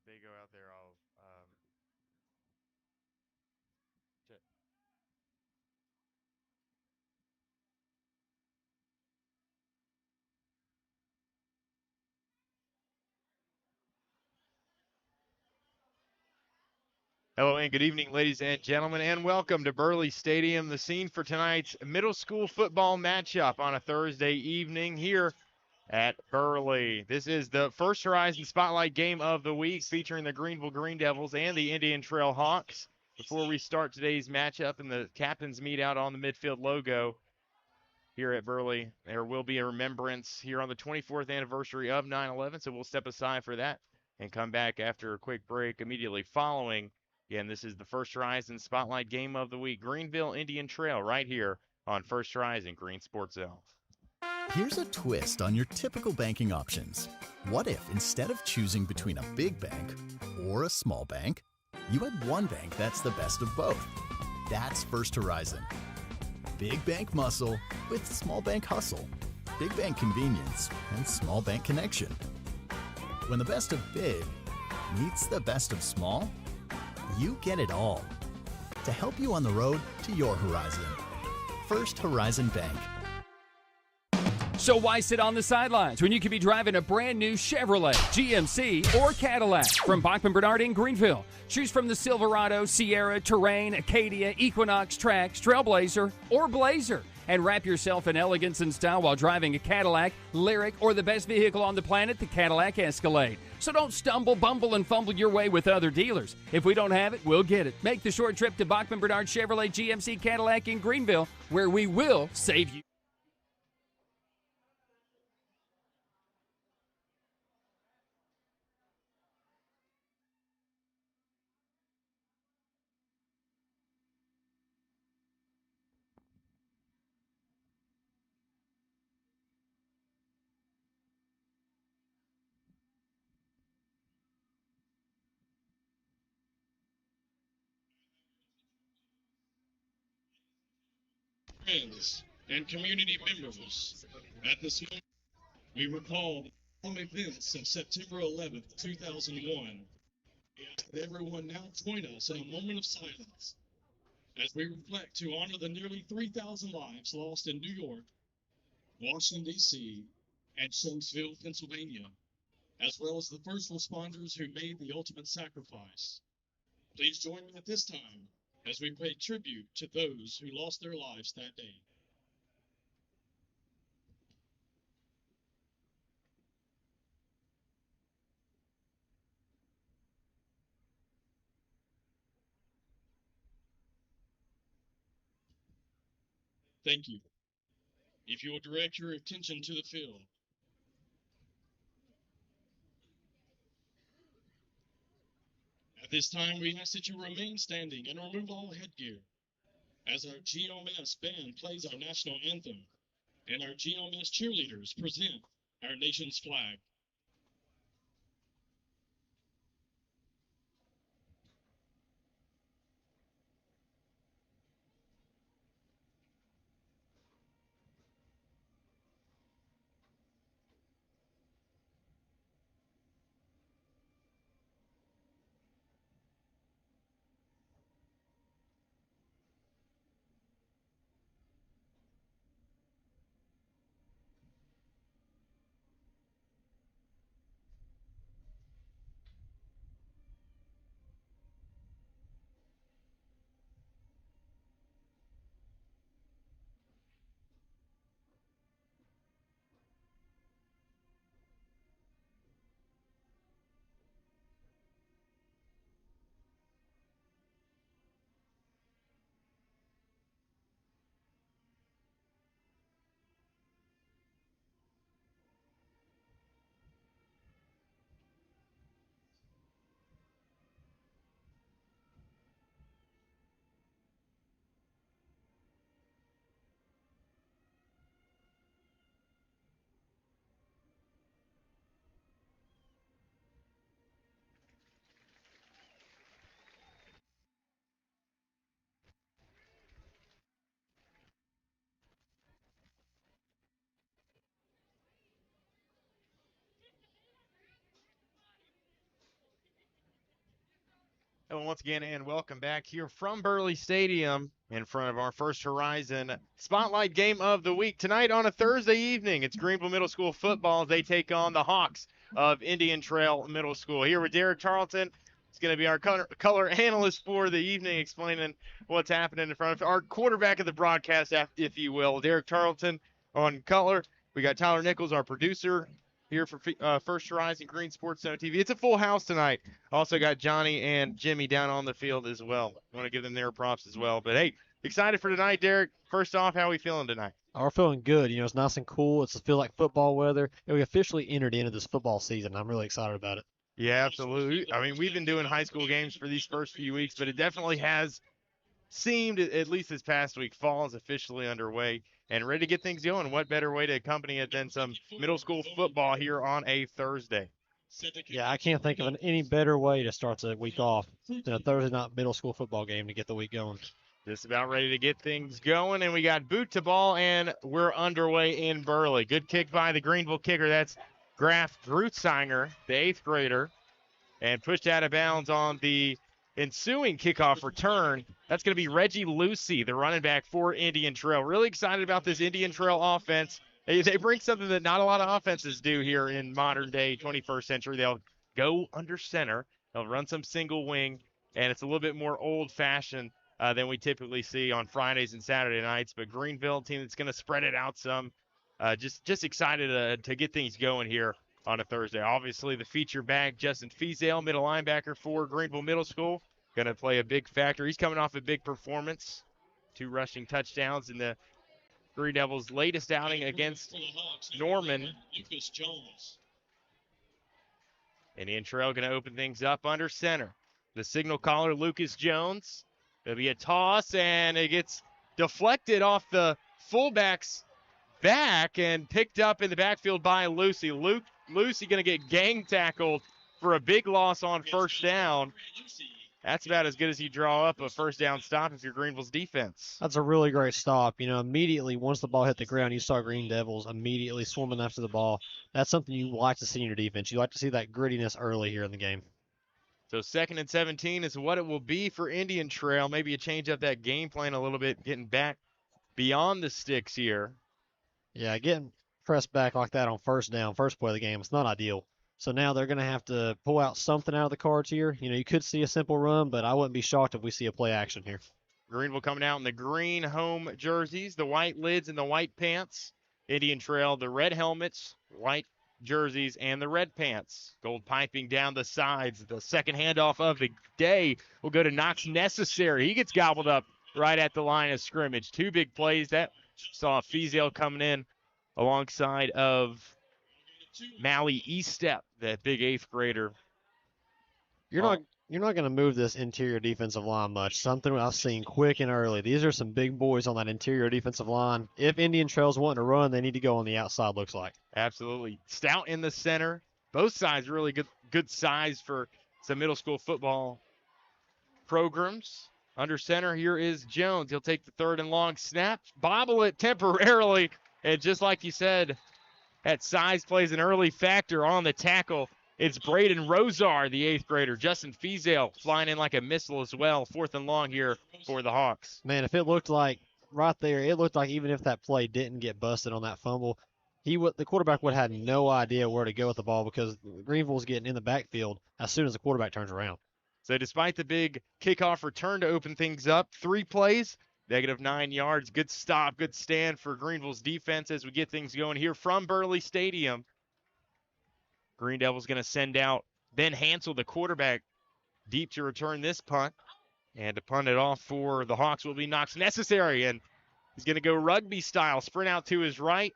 if they go out there, I'll check. Hello and good evening, ladies and gentlemen, and welcome to Burley Stadium, the scene for tonight's middle school football matchup on a Thursday evening here at Burley. This is the First Horizon Spotlight game of the week featuring the Greeneville Greene Devils and the Indian Trail Hawks. Before we start today's matchup and the captains meet out on the midfield logo here at Burley, there will be a remembrance here on the 24th anniversary of 9/11, so we'll step aside for that and come back after a quick break immediately following. Again, this is the First Horizon Spotlight game of the week, Greeneville Indian Trail, right here on First Horizon Green Sports Zone. Here's a twist on your typical banking options. What if instead of choosing between a big bank or a small bank, you had one bank that's the best of both? That's First Horizon. Big bank muscle with small bank hustle. Big bank convenience and small bank connection. When the best of big meets the best of small, you get it all. To help you on the road to your horizon. First Horizon Bank. So why sit on the sidelines when you could be driving a brand new Chevrolet, GMC, or Cadillac from Bachman Bernard in Greeneville? Choose from the Silverado, Sierra, Terrain, Acadia, Equinox, Trax, Trailblazer, or Blazer. And wrap yourself in elegance and style while driving a Cadillac, Lyric, or the best vehicle on the planet, the Cadillac Escalade. So don't stumble, bumble, and fumble your way with other dealers. If we don't have it, we'll get it. Make the short trip to Bachman Bernard Chevrolet GMC Cadillac in Greeneville, where we will save you. Friends and community members, at this moment, we recall the solemn events of September 11th, 2001. And everyone now join us in a moment of silence as we reflect to honor the nearly 3,000 lives lost in New York, Washington, D.C., and Shanksville, Pennsylvania, as well as the first responders who made the ultimate sacrifice. Please join me at this time as we pay tribute to those who lost their lives that day. Thank you. If you will direct your attention to the field. At this time, we ask that you remain standing and remove all headgear as our GOMS band plays our national anthem and our GOMS cheerleaders present our nation's flag. Hello once again, and welcome back here from Burley Stadium in front of our First Horizon Spotlight Game of the Week. Tonight on a Thursday evening, it's Greeneville Middle School football. They take on the Hawks of Indian Trail Middle School. Here with Derek Tarleton. He's going to be our color analyst for the evening, explaining what's happening in front of our quarterback of the broadcast, if you will. Derek Tarleton on color. We got Tyler Nichols, our producer, here for First Horizon Green Sports Zone TV. It's a full house tonight. Also got Johnny and Jimmy down on the field as well. I want to give them their props as well. But, hey, excited for tonight, Derek. First off, how are we feeling tonight? We're feeling good. You know, it's nice and cool. It's feel like football weather. And we officially entered into this football season. I'm really excited about it. Yeah, absolutely. I mean, we've been doing high school games for these first few weeks, but it definitely has seemed, at least this past week, fall is officially underway and ready to get things going. What better way to accompany it than some middle school football here on a Thursday? Yeah, I can't think of any better way to start the week off than a Thursday night middle school football game to get the week going. Just about ready to get things going, and we got boot to ball, and we're underway in Burley. Good kick by the Greeneville kicker. That's Graf Grutzsinger, the 8th grader, and pushed out of bounds on the ensuing kickoff return. That's going to be Reggie Lucy, the running back for Indian Trail. Really excited about this Indian Trail offense. They bring something that not a lot of offenses do here in modern day 21st century. They'll go under center. They'll run some single wing, and it's a little bit more old-fashioned than we typically see on Fridays and Saturday nights. But Greeneville team that's going to spread it out some. Just excited to get things going here on a Thursday. Obviously, the feature back, Justin Fiesdale, middle linebacker for Greeneville Middle School, going to play a big factor. He's coming off a big performance, 2 rushing touchdowns in the Greene Devils' latest outing against Norman. Indian Trail going to open things up under center. The signal caller, Lucas Jones. There'll be a toss, and it gets deflected off the fullback's back and picked up in the backfield by Lucy. Lucy going to get gang tackled for a big loss on first down. That's about as good as you draw up a first down stop if you're Greeneville's defense. That's a really great stop. You know, immediately once the ball hit the ground, you saw Greene Devils immediately swarming after the ball. That's something you like to see in your defense. You like to see that grittiness early here in the game. So 2nd and 17 is what it will be for Indian Trail. Maybe you change up that game plan a little bit, getting back beyond the sticks here. Yeah, getting pressed back like that on first down, first play of the game, it's not ideal. So now they're going to have to pull out something out of the cards here. You know, you could see a simple run, but I wouldn't be shocked if we see a play action here. Greeneville coming out in the green home jerseys, the white lids and the white pants. Indian Trail, the red helmets, white jerseys, and the red pants. Gold piping down the sides. The second handoff of the day will go to Knox Necessary. He gets gobbled up right at the line of scrimmage. 2 big plays. That saw Fiesdale coming in alongside of Mally Estep, that big 8th grader. You're not going to move this interior defensive line much. Something I've seen quick and early. These are some big boys on that interior defensive line. If Indian Trail's wanting to run, they need to go on the outside, looks like. Absolutely. Stout in the center. Both sides really good size for some middle school football programs. Under center, here is Jones. He'll take the 3rd and long snap, bobble it temporarily, and just like you said, that size plays an early factor on the tackle. It's Braden Rosar, the 8th grader. Justin Fiesdale flying in like a missile as well. 4th and long here for the Hawks. Man, if it looked like right there, it looked like even if that play didn't get busted on that fumble, the quarterback would have had no idea where to go with the ball because Greeneville's getting in the backfield as soon as the quarterback turns around. So despite the big kickoff return to open things up, 3 plays, -9 yards. Good stop, good stand for Greeneville's defense as we get things going here from Burley Stadium. Greene Devils going to send out Ben Hansel, the quarterback, deep to return this punt. And to punt it off for the Hawks will be Knox Necessary. And he's going to go rugby style, sprint out to his right.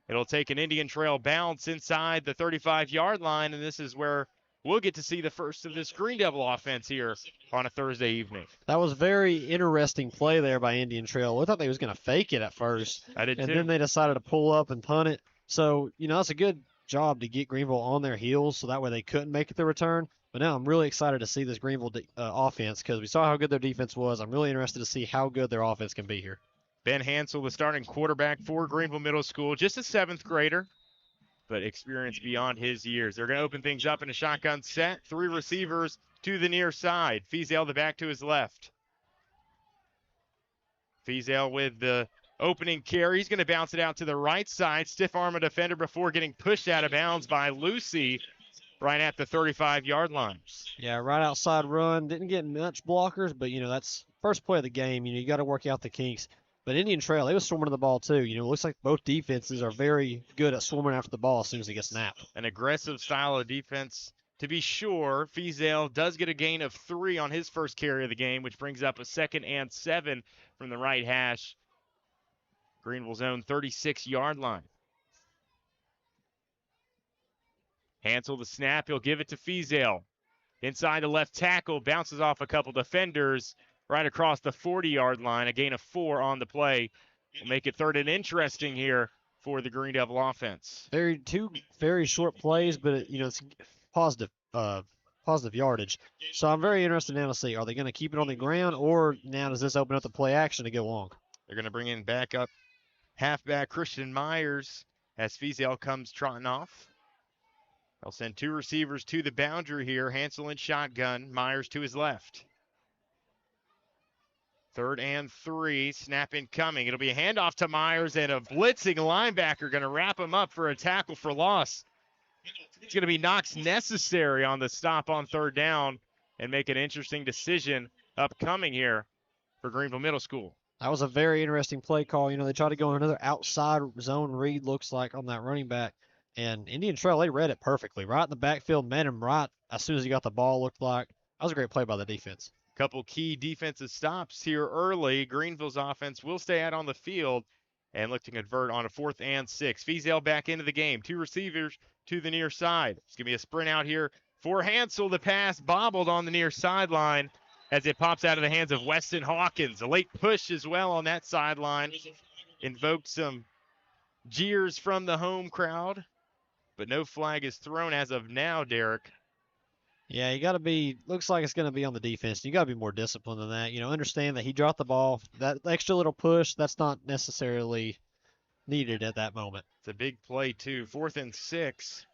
It'll take an Indian Trail bounce inside the 35-yard line, and this is where we'll get to see the first of this Greene Devil offense here on a Thursday evening. That was very interesting play there by Indian Trail. I thought they was going to fake it at first. I did and too. Then they decided to pull up and punt it. So, you know, that's a good job to get Greeneville on their heels so that way they couldn't make it the return. But now I'm really excited to see this Greeneville offense because we saw how good their defense was. I'm really interested to see how good their offense can be here. Ben Hansel, the starting quarterback for Greeneville Middle School, just a 7th grader. but experience beyond his years. They're going to open things up in a shotgun set. 3 receivers to the near side. Fiesel the back to his left. Fiesel with the opening carry. He's going to bounce it out to the right side. Stiff arm a defender before getting pushed out of bounds by Lucy right at the 35-yard line. Yeah, right outside run. Didn't get much blockers, but, that's first play of the game. You got to work out the kinks. But Indian Trail, they was swarming to the ball too. It looks like both defenses are very good at swarming after the ball as soon as it gets snapped. An aggressive style of defense. To be sure, Fiesel does get a gain of 3 on his first carry of the game, which brings up a 2nd and 7 from the right hash. Greeneville's own 36-yard line. Hansel the snap. He'll give it to Fiesel. Inside the left tackle. Bounces off a couple defenders right across the 40-yard line. A gain of 4 on the play. Will make it 3rd and interesting here for the Greene Devil offense. Two very short plays, but it's positive yardage. So I'm very interested now to see, are they going to keep it on the ground, or now does this open up the play action to go long? They're going to bring in backup halfback Christian Myers as Fiesel comes trotting off. They'll send 2 receivers to the boundary here. Hansel in shotgun, Myers to his left. 3rd and 3, snap incoming. It'll be a handoff to Myers, and a blitzing linebacker going to wrap him up for a tackle for loss. It's going to be knocks necessary on the stop on 3rd down and make an interesting decision upcoming here for Greeneville Middle School. That was a very interesting play call. They tried to go another outside zone read, looks like, on that running back. And Indian Trail, they read it perfectly. Right in the backfield, met him right as soon as he got the ball, looked like. That was a great play by the defense. Couple key defensive stops here early. Greeneville's offense will stay out on the field and look to convert on a 4th and 6. Fiesel back into the game. 2 receivers to the near side. It's going to be a sprint out here for Hansel. The pass bobbled on the near sideline as it pops out of the hands of Weston Hawkins. A late push as well on that sideline. Invoked some jeers from the home crowd, but no flag is thrown as of now, Derek. Yeah, you got to be, looks like it's going to be on the defense. You got to be more disciplined than that. Understand that he dropped the ball. That extra little push, that's not necessarily needed at that moment. It's a big play, too. 4th and 6.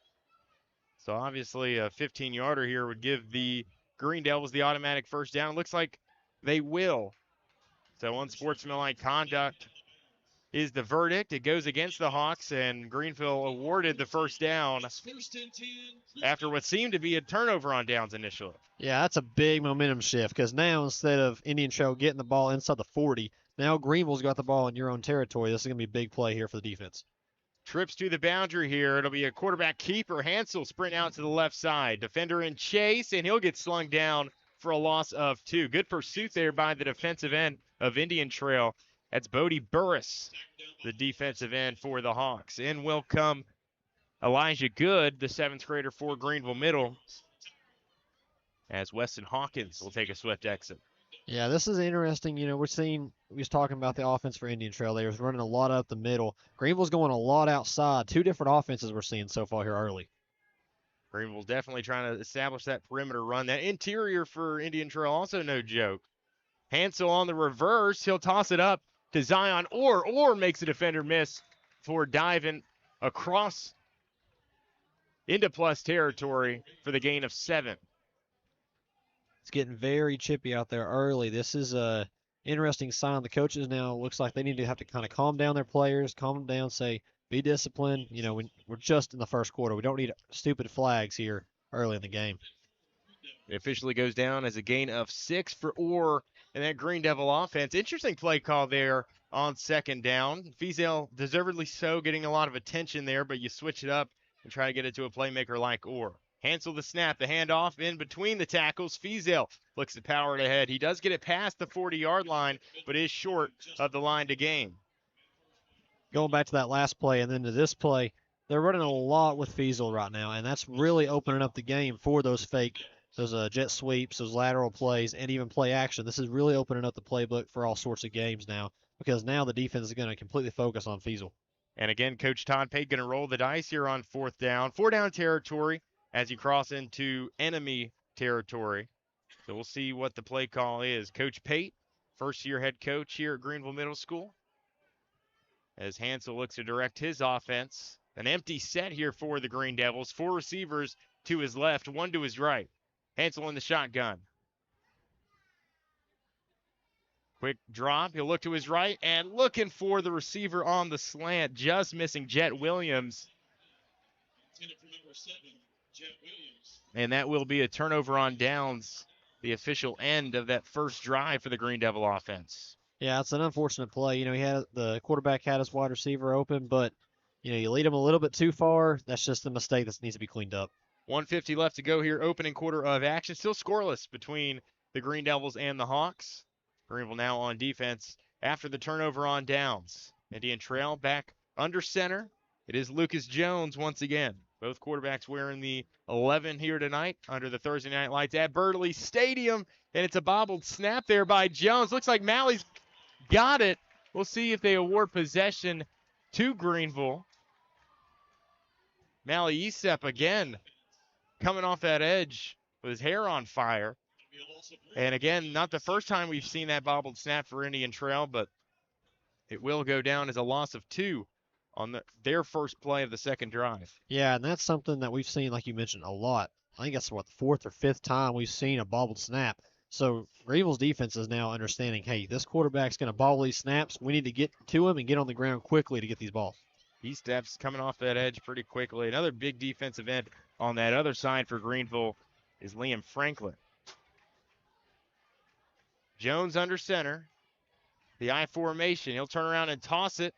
So obviously a 15-yarder here would give the Greene Devils the automatic first down. It looks like they will. So unsportsmanlike conduct is the verdict. It goes against the Hawks, and Greeneville awarded the first down after what seemed to be a turnover on downs initially. Yeah, that's a big momentum shift, because now instead of Indian Trail getting the ball inside the 40, now Greeneville's got the ball in your own territory. This is going to be a big play here for the defense. Trips to the boundary here. It'll be a quarterback keeper. Hansel sprint out to the left side. Defender in chase, and he'll get slung down for a loss of 2. Good pursuit there by the defensive end of Indian Trail. That's Bodie Burris, the defensive end for the Hawks. In will come Elijah Good, the 7th grader for Greeneville Middle, as Weston Hawkins will take a swift exit. Yeah, this is interesting. We was talking about the offense for Indian Trail. They was running a lot up the middle. Greeneville's going a lot outside. 2 different offenses we're seeing so far here early. Greeneville's definitely trying to establish that perimeter run. That interior for Indian Trail also no joke. Hansel on the reverse. He'll toss it up to Zion, or makes a defender miss for diving across into plus territory for the gain of 7. It's getting very chippy out there early. This is a interesting sign. The coaches now looks like they need to have to kind of calm down their players, calm them down, say, be disciplined. We're just in the first quarter. We don't need stupid flags here early in the game. It officially goes down as a gain of 6 for Orr and that Greene Devil offense. Interesting play call there on 2nd down. Fiesel deservedly so, getting a lot of attention there, but you switch it up and try to get it to a playmaker like Orr. Hansel the snap, the handoff in between the tackles. Fiesel looks to power it ahead. He does get it past the 40-yard line, but is short of the line to gain. Going back to that last play and then to this play, they're running a lot with Fiesel right now, and that's really opening up the game for those jet sweeps, those lateral plays, and even play action. This is really opening up the playbook for all sorts of games now, because now the defense is going to completely focus on Fiesel. And again, Coach Todd Pate going to roll the dice here on 4th down. 4-down territory as you cross into enemy territory. So we'll see what the play call is. Coach Pate, first-year head coach here at Greeneville Middle School, as Hansel looks to direct his offense An empty set here for the Greene Devils. 4 receivers to his left, 1 to his right. Hansel in the shotgun. Quick drop. He'll look to his right and looking for the receiver on the slant. Just missing Jet Williams. And that will be a turnover on downs. The official end of that first drive for the Greene Devil offense. Yeah, it's an unfortunate play. He had the quarterback had his wide receiver open, but you lead him a little bit too far. That's just a mistake that needs to be cleaned up. 1:50 left to go here. Opening quarter of action. Still scoreless between the Greene Devils and the Hawks. Greeneville now on defense after the turnover on downs. Indian Trail back under center. It is Lucas Jones once again. Both quarterbacks wearing the 11 here tonight under the Thursday night lights at Burley Stadium. And it's a bobbled snap there by Jones. Looks like Malley's got it. We'll see if they award possession to Greeneville. Malley Estep again coming off that edge with his hair on fire. And again, not the first time we've seen that bobbled snap for Indian Trail, but it will go down as a loss of 2 on their first play of the second drive. Yeah, and that's something that we've seen, like you mentioned, a lot. I think that's, the 4th or 5th time we've seen a bobbled snap. So Greeneville's defense is now understanding, hey, this quarterback's going to bobble these snaps. We need to get to him and get on the ground quickly to get these balls. He steps coming off that edge pretty quickly. Another big defensive end on that other side for Greeneville is Liam Franklin. Jones under center. The I formation. He'll turn around and toss it.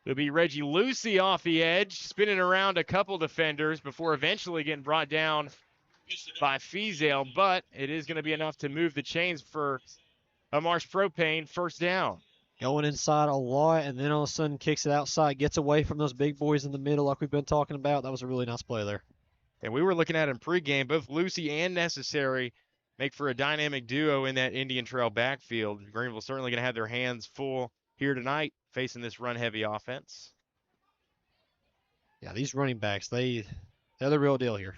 It'll be Reggie Lucy off the edge, spinning around a couple defenders before eventually getting brought down by Feazale, but it is going to be enough to move the chains for a Marsh Propane first down. Going inside a lot, and then all of a sudden kicks it outside, gets away from those big boys in the middle like we've been talking about. That was a really nice play there. And we were looking at in pregame, both Lucy and Necessary make for a dynamic duo in that Indian Trail backfield. Greeneville certainly going to have their hands full here tonight facing this run-heavy offense. Yeah, these running backs, they're the real deal here.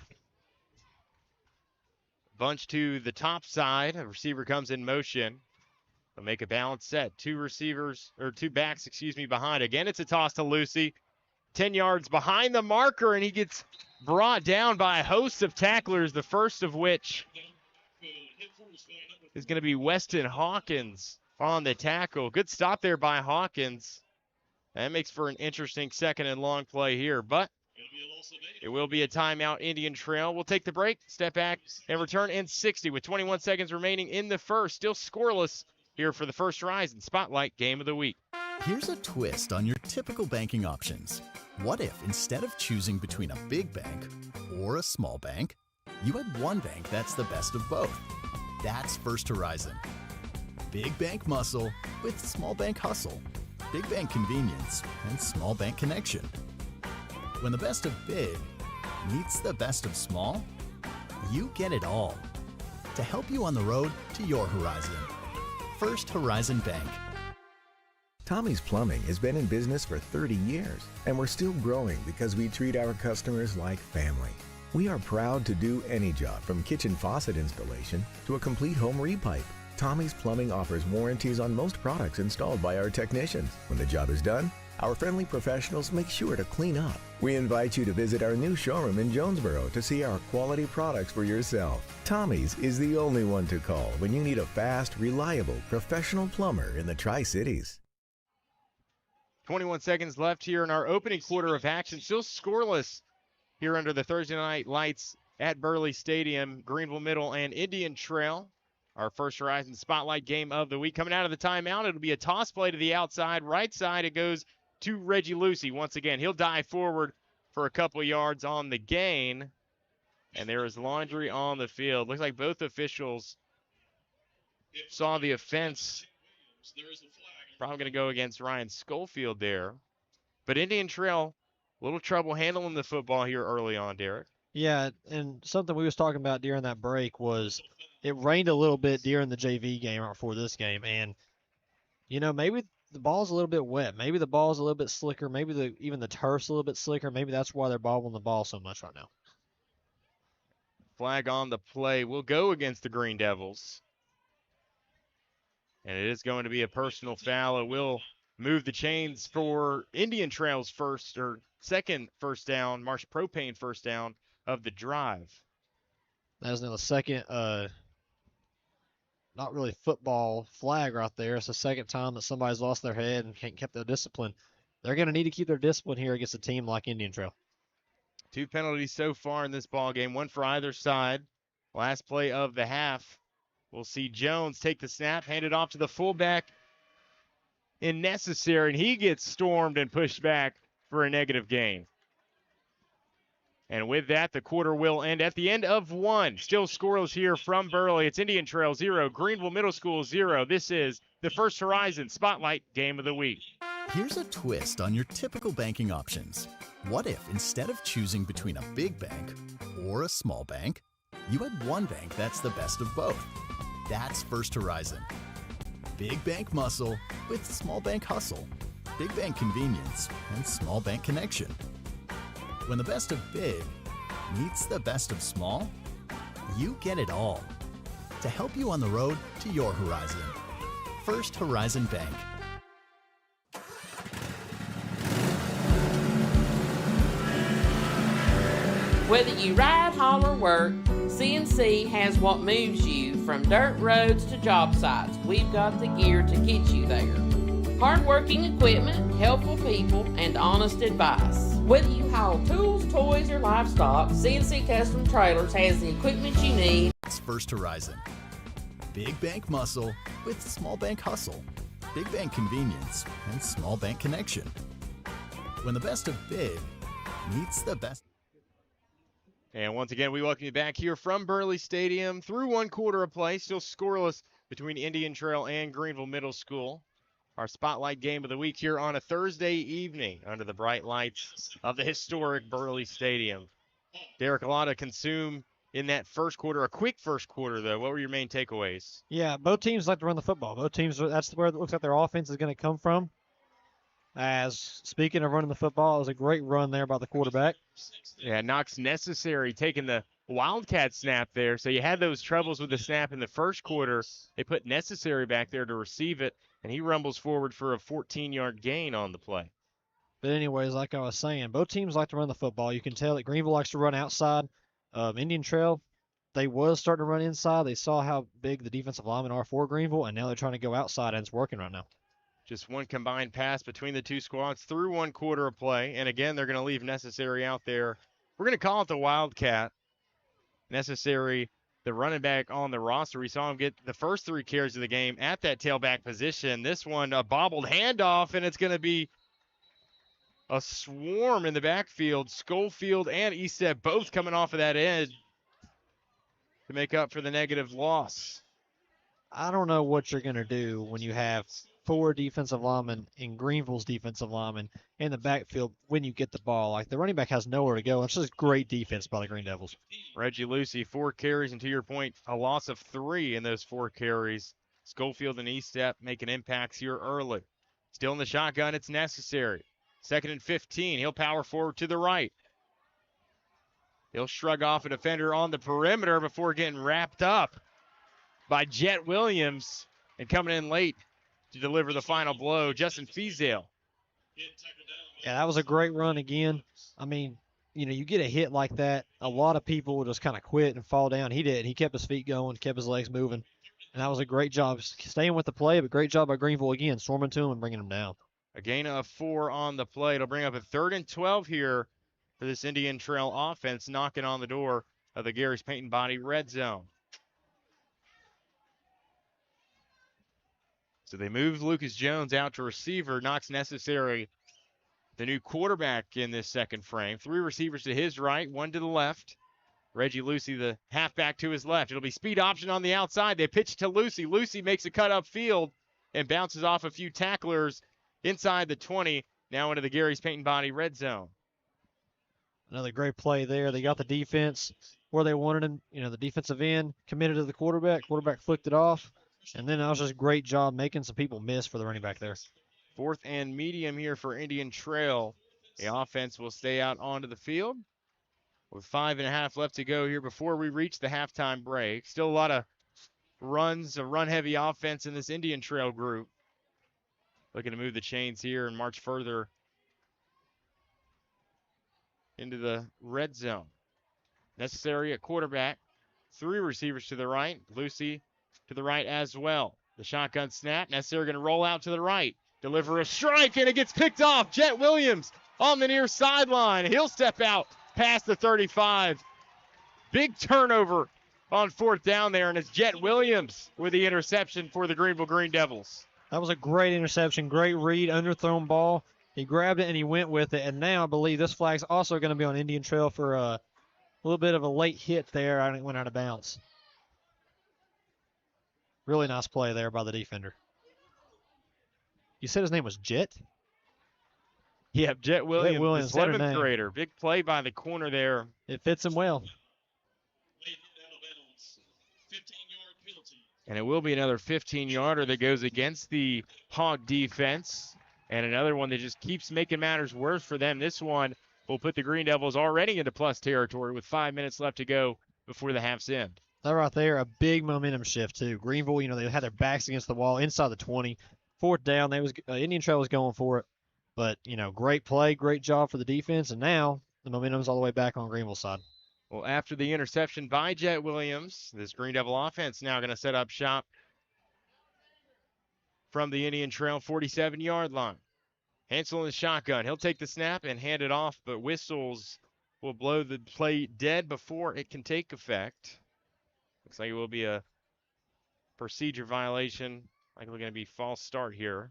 Bunch to the top side. A receiver comes in motion. They'll make a balanced set. 2 backs behind. Again, it's a toss to Lucy. 10 yards behind the marker, and he gets brought down by a host of tacklers, the first of which is going to be Weston Hawkins on the tackle. Good stop there by Hawkins. That makes for an interesting second and long play here, but it will be a timeout. Indian Trail will take the break, step back, and return in 60 with 21 seconds remaining in the first. Still scoreless here for the First Horizon Spotlight Game of the Week. Here's a twist on your typical banking options. What if, instead of choosing between a big bank or a small bank, you had one bank that's the best of both? That's First Horizon. Big bank muscle with small bank hustle. Big bank convenience and small bank connection. When the best of big meets the best of small, you get it all. To help you on the road to your horizon. First Horizon Bank. Tommy's Plumbing has been in business for 30 years, and we're still growing because we treat our customers like family. We are proud to do any job from kitchen faucet installation to a complete home repipe. Tommy's Plumbing offers warranties on most products installed by our technicians. When the job is done, our friendly professionals make sure to clean up. We invite you to visit our new showroom in Jonesboro to see our quality products for yourself. Tommy's is the only one to call when you need a fast, reliable, professional plumber in the Tri-Cities. 21 seconds left here in our opening quarter of action. Still scoreless here under the Thursday night lights at Burley Stadium, Greeneville Middle and Indian Trail. Our First Horizon Spotlight Game of the Week. Coming out of the timeout, it'll be a toss play to the outside. Right side, it goes to Reggie Lucy. Once again, he'll dive forward for a couple yards on the gain. And there is laundry on the field. Looks like both officials saw the offense. Probably going to go against Ryan Schofield there. But Indian Trail, a little trouble handling the football here early on, Derek. Yeah, and something we was talking about during that break was it rained a little bit during the JV game right before this game. And, maybe the ball's a little bit wet. Maybe the ball's a little bit slicker. Maybe even the turf's a little bit slicker. Maybe that's why they're bobbling the ball so much right now. Flag on the play will go against the Greene Devils. And it is going to be a personal foul. It will move the chains for Indian Trail's first, or second first down, Marsh Propane first down of the drive. That is now the second, not really football flag right there. It's the second time that somebody's lost their head and can't keep their discipline. They're going to need to keep their discipline here against a team like Indian Trail. 2 penalties so far in this ball game, one for either side. Last play of the half. We'll see Jones take the snap, hand it off to the fullback in necessary, and he gets stormed and pushed back for a negative gain. And with that, the quarter will end at the end of 1. Still scoreless here from Burley. It's Indian Trail 0, Greeneville Middle School 0. This is the First Horizon Spotlight Game of the Week. Here's a twist on your typical banking options. What if instead of choosing between a big bank or a small bank, you had one bank that's the best of both? That's First Horizon. Big bank muscle with small bank hustle. Big bank convenience and small bank connection. When the best of big meets the best of small, you get it all. To help you on the road to your horizon. First Horizon Bank. Whether you ride, haul, or work, CNC has what moves you from dirt roads to job sites. We've got the gear to get you there. Hardworking equipment, helpful people, and honest advice. Whether you haul tools, toys, or livestock, CNC Custom Trailers has the equipment you need. It's First Horizon. Big bank muscle with small bank hustle. Big bank convenience and small bank connection. When the best of big meets the best. And once again, we welcome you back here from Burley Stadium through one quarter of play. Still scoreless between Indian Trail and Greeneville Middle School. Our Spotlight Game of the Week here on a Thursday evening under the bright lights of the historic Burley Stadium. Derek, a lot to consume in that first quarter. A quick first quarter, though. What were your main takeaways? Yeah, both teams like to run the football. Both teams, that's where it looks like their offense is going to come from. As speaking of running the football, it was a great run there by the quarterback. Yeah, Knox Necessary taking the Wildcat snap there. So you had those troubles with the snap in the first quarter. They put Necessary back there to receive it, and he rumbles forward for a 14-yard gain on the play. But anyways, like I was saying, both teams like to run the football. You can tell that Greeneville likes to run outside. Indian Trail, they was starting to run inside. They saw how big the defensive linemen are for Greeneville, and now they're trying to go outside, and it's working right now. Just one combined pass between the two squads through one quarter of play. And again, they're going to leave Necessary out there. We're going to call it the Wildcat. Necessary, the running back on the roster. We saw him get the first 3 carries of the game at that tailback position. This one, a bobbled handoff, and it's going to be a swarm in the backfield. Schofield and Estep both coming off of that edge to make up for the negative loss. I don't know what you're going to do when you have 4 defensive linemen in Greeneville's defensive linemen in the backfield when you get the ball. Like, the running back has nowhere to go. It's just great defense by the Greene Devils. Reggie Lucy, 4 carries, and to your point, a loss of 3 in those 4 carries. Schofield and Estep making impacts here early. Still in the shotgun, it's Necessary. 2nd and 15. He'll power forward to the right. He'll shrug off a defender on the perimeter before getting wrapped up by Jet Williams, and coming in late to deliver the final blow, Justin Feasdale. Yeah, that was a great run again. I mean, you get a hit like that, a lot of people will just kind of quit and fall down. He didn't. He kept his feet going, kept his legs moving, and that was a great job staying with the play, but great job by Greeneville again, storming to him and bringing him down. A gain of 4 on the play. It'll bring up a 3rd and 12 here for this Indian Trail offense, knocking on the door of the Gary's Paint and Body red zone. So they moved Lucas Jones out to receiver. Knox Necessary, the new quarterback in this second frame. 3 receivers to his right, 1 to the left. Reggie Lucy, the halfback, to his left. It'll be speed option on the outside. They pitch to Lucy. Lucy makes a cut upfield and bounces off a few tacklers inside the 20, now into the Gary's Paint and Body red zone. Another great play there. They got the defense where they wanted him. The defensive end committed to the quarterback. Quarterback flicked it off. And then that was just a great job making some people miss for the running back there. 4th and medium here for Indian Trail. The offense will stay out onto the field with 5.5 left to go here before we reach the halftime break. Still a lot of runs, a run-heavy offense in this Indian Trail group. Looking to move the chains here and march further into the red zone. Necessary at quarterback. 3 receivers to the right. Lucy to the right as well. The shotgun snap. Necessary going to roll out to the right. Deliver a strike, and it gets picked off. Jet Williams on the near sideline. He'll step out past the 35. Big turnover on 4th down there, and it's Jet Williams with the interception for the Greeneville Greene Devils. That was a great interception, great read, underthrown ball. He grabbed it and he went with it, and now I believe this flag's also going to be on Indian Trail for a little bit of a late hit there. I think it went out of bounds. Really nice play there by the defender. You said his name was Jet? Yeah, Jet Williams, Williams, the what a 7th name. grader. Big play by the corner there. It fits him well. Late hit out of bounds. 15-yard penalty. And it will be another 15-yarder that goes against the Hog defense. And another one that just keeps making matters worse for them. This one will put the Greene Devils already into plus territory with 5 minutes left to go before the half's end. That right there, a big momentum shift too. Greeneville, they had their backs against the wall inside the 20. 4th down, Indian Trail was going for it. But, great play, great job for the defense. And now the momentum's all the way back on Greeneville's side. Well, after the interception by Jet Williams, this Greene Devil offense now going to set up shop from the Indian Trail 47-yard line. Hansel in the shotgun. He'll take the snap and hand it off, but whistles will blow the play dead before it can take effect. Looks like it will be a procedure violation. Likely going to be false start here.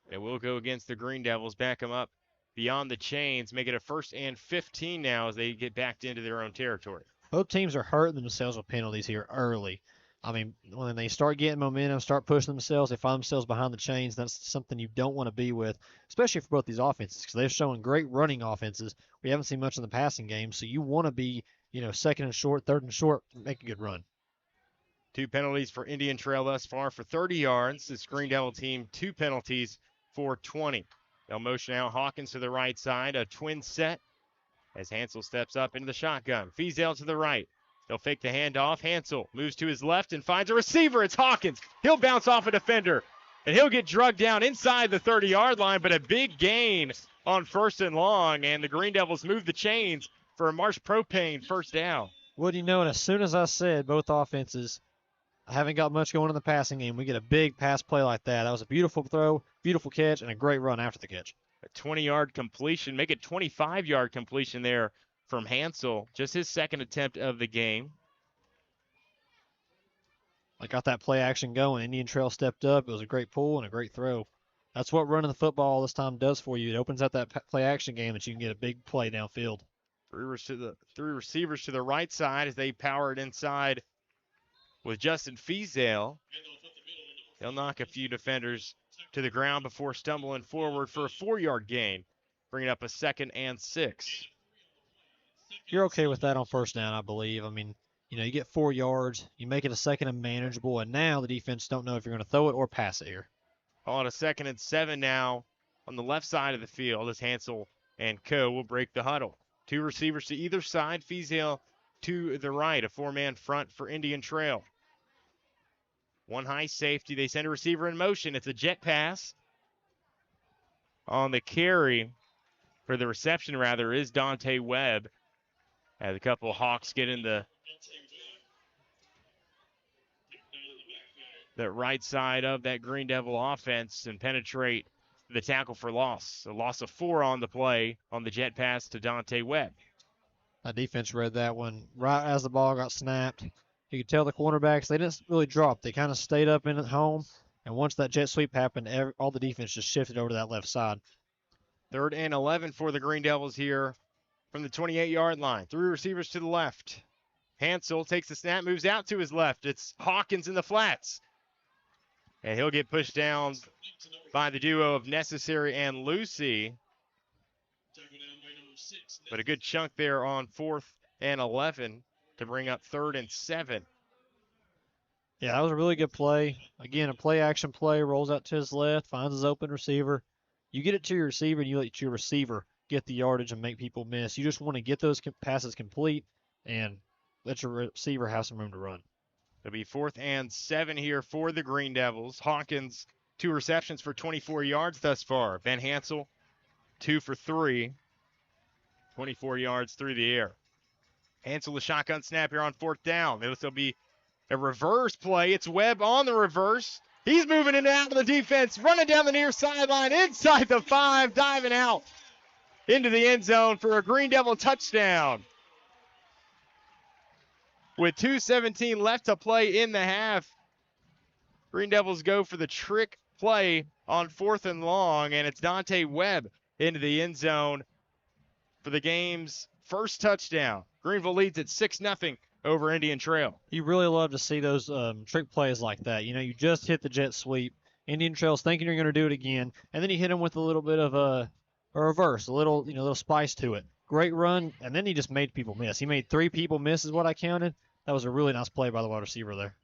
It will go against the Greene Devils, back them up beyond the chains, make it a 1st and 15 now as they get backed into their own territory. Both teams are hurting themselves with penalties here early. I mean, when they start getting momentum, start pushing themselves, they find themselves behind the chains. That's something you don't want to be with, especially for both these offenses, because they're showing great running offenses. We haven't seen much in the passing game, so you want to be, 2nd and short, 3rd and short, make a good run. 2 penalties for Indian Trail thus far for 30 yards. This Greene Devil team, 2 penalties for 20. They'll motion out Hawkins to the right side, a twin set as Hansel steps up into the shotgun. Fiesdale to the right. They'll fake the handoff. Hansel moves to his left and finds a receiver. It's Hawkins. He'll bounce off a defender, and he'll get drugged down inside the 30-yard line, but a big gain on 1st and long, and the Greene Devils move the chains for a Marsh Propane 1st down. Well, and as soon as I said both offenses haven't got much going in the passing game, we get a big pass play like that. That was a beautiful throw, beautiful catch, and a great run after the catch. A 20-yard completion, make it 25-yard completion there from Hansel, just his 2nd attempt of the game. I got that play action going. Indian Trail stepped up. It was a great pull and a great throw. That's what running the football all this time does for you. It opens up that play action game that you can get a big play downfield. 3 receivers to the right side as they power it inside with Justin Fiesdale. He'll knock a few defenders to the ground before stumbling forward for a 4-yard gain, bringing up a 2nd and 6. You're okay with that on 1st down, I believe. I mean, you get 4 yards, you make it a 2nd and manageable, and now the defense don't know if you're going to throw it or pass it here. On a 2nd and 7 now on the left side of the field as Hansel and co will break the huddle. 2 receivers to either side. Fiesdale to the right, a 4-man front for Indian Trail. 1 high safety. They send a receiver in motion. It's a jet pass. On the carry, for the reception rather, is Dante Webb. As a couple of Hawks get in the right side of that Greene Devil offense and penetrate the tackle for loss. A loss of 4 on the play on the jet pass to Dante Webb. That defense read that one right as the ball got snapped. You could tell the cornerbacks, they didn't really drop. They kind of stayed up in at home, and once that jet sweep happened, all the defense just shifted over to that left side. 3rd and 11 for the Greene Devils here from the 28-yard line. 3 receivers to the left. Hansel takes the snap, moves out to his left. It's Hawkins in the flats. And he'll get pushed down by the duo of Necessary and Lucy. But a good chunk there on 4th and 11 to bring up 3rd and 7. Yeah, that was a really good play. Again, a play action play, rolls out to his left, finds his open receiver. You get it to your receiver, and you let your receiver get the yardage and make people miss. You just want to get those passes complete and let your receiver have some room to run. It'll be 4th and 7 here for the Greene Devils. Hawkins, 2 receptions for 24 yards thus far. Ben Hansel 2 for 3, 24 yards through the air. Hansel the shotgun snap here on 4th down. This will be a reverse play. It's Webb on the reverse. He's moving it out of the defense, running down the near sideline, inside the 5, diving out into the end zone for a Greene Devil touchdown. With 2:17 left to play in the half, Greene Devils go for the trick play on 4th and long, and it's Dante Webb into the end zone for the game's first touchdown. Greeneville leads at 6-0 over Indian Trail. You really love to see those trick plays like that. You know, you just hit the jet sweep. Indian Trail's thinking you're going to do it again, and then you hit him with a little bit of a reverse, a little spice to it. Great run, and then he just made people miss. He made 3 people miss is what I counted. That was a really nice play by the wide receiver there.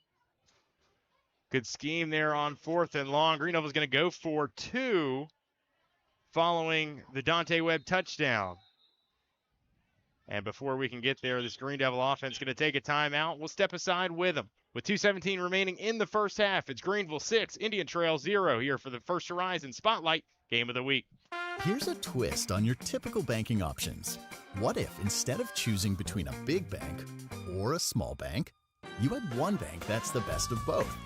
Good scheme there on 4th and long. Greeneville is going to go for 2 following the Dante Webb touchdown. And before we can get there, this Greene Devil offense is going to take a timeout. We'll step aside with them. With 2:17 remaining in the first half, it's Greeneville 6, Indian Trail 0 here for the First Horizon Spotlight Game of the Week. Here's a twist on your typical banking options. What if instead of choosing between a big bank or a small bank, you had one bank that's the best of both?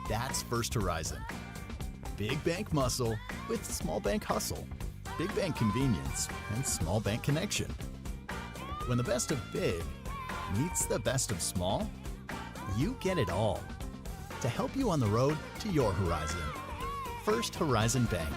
That's First Horizon. Big bank muscle with small bank hustle. Big bank convenience and small bank connection. When the best of big meets the best of small, you get it all. To help you on the road to your horizon. First Horizon Bank.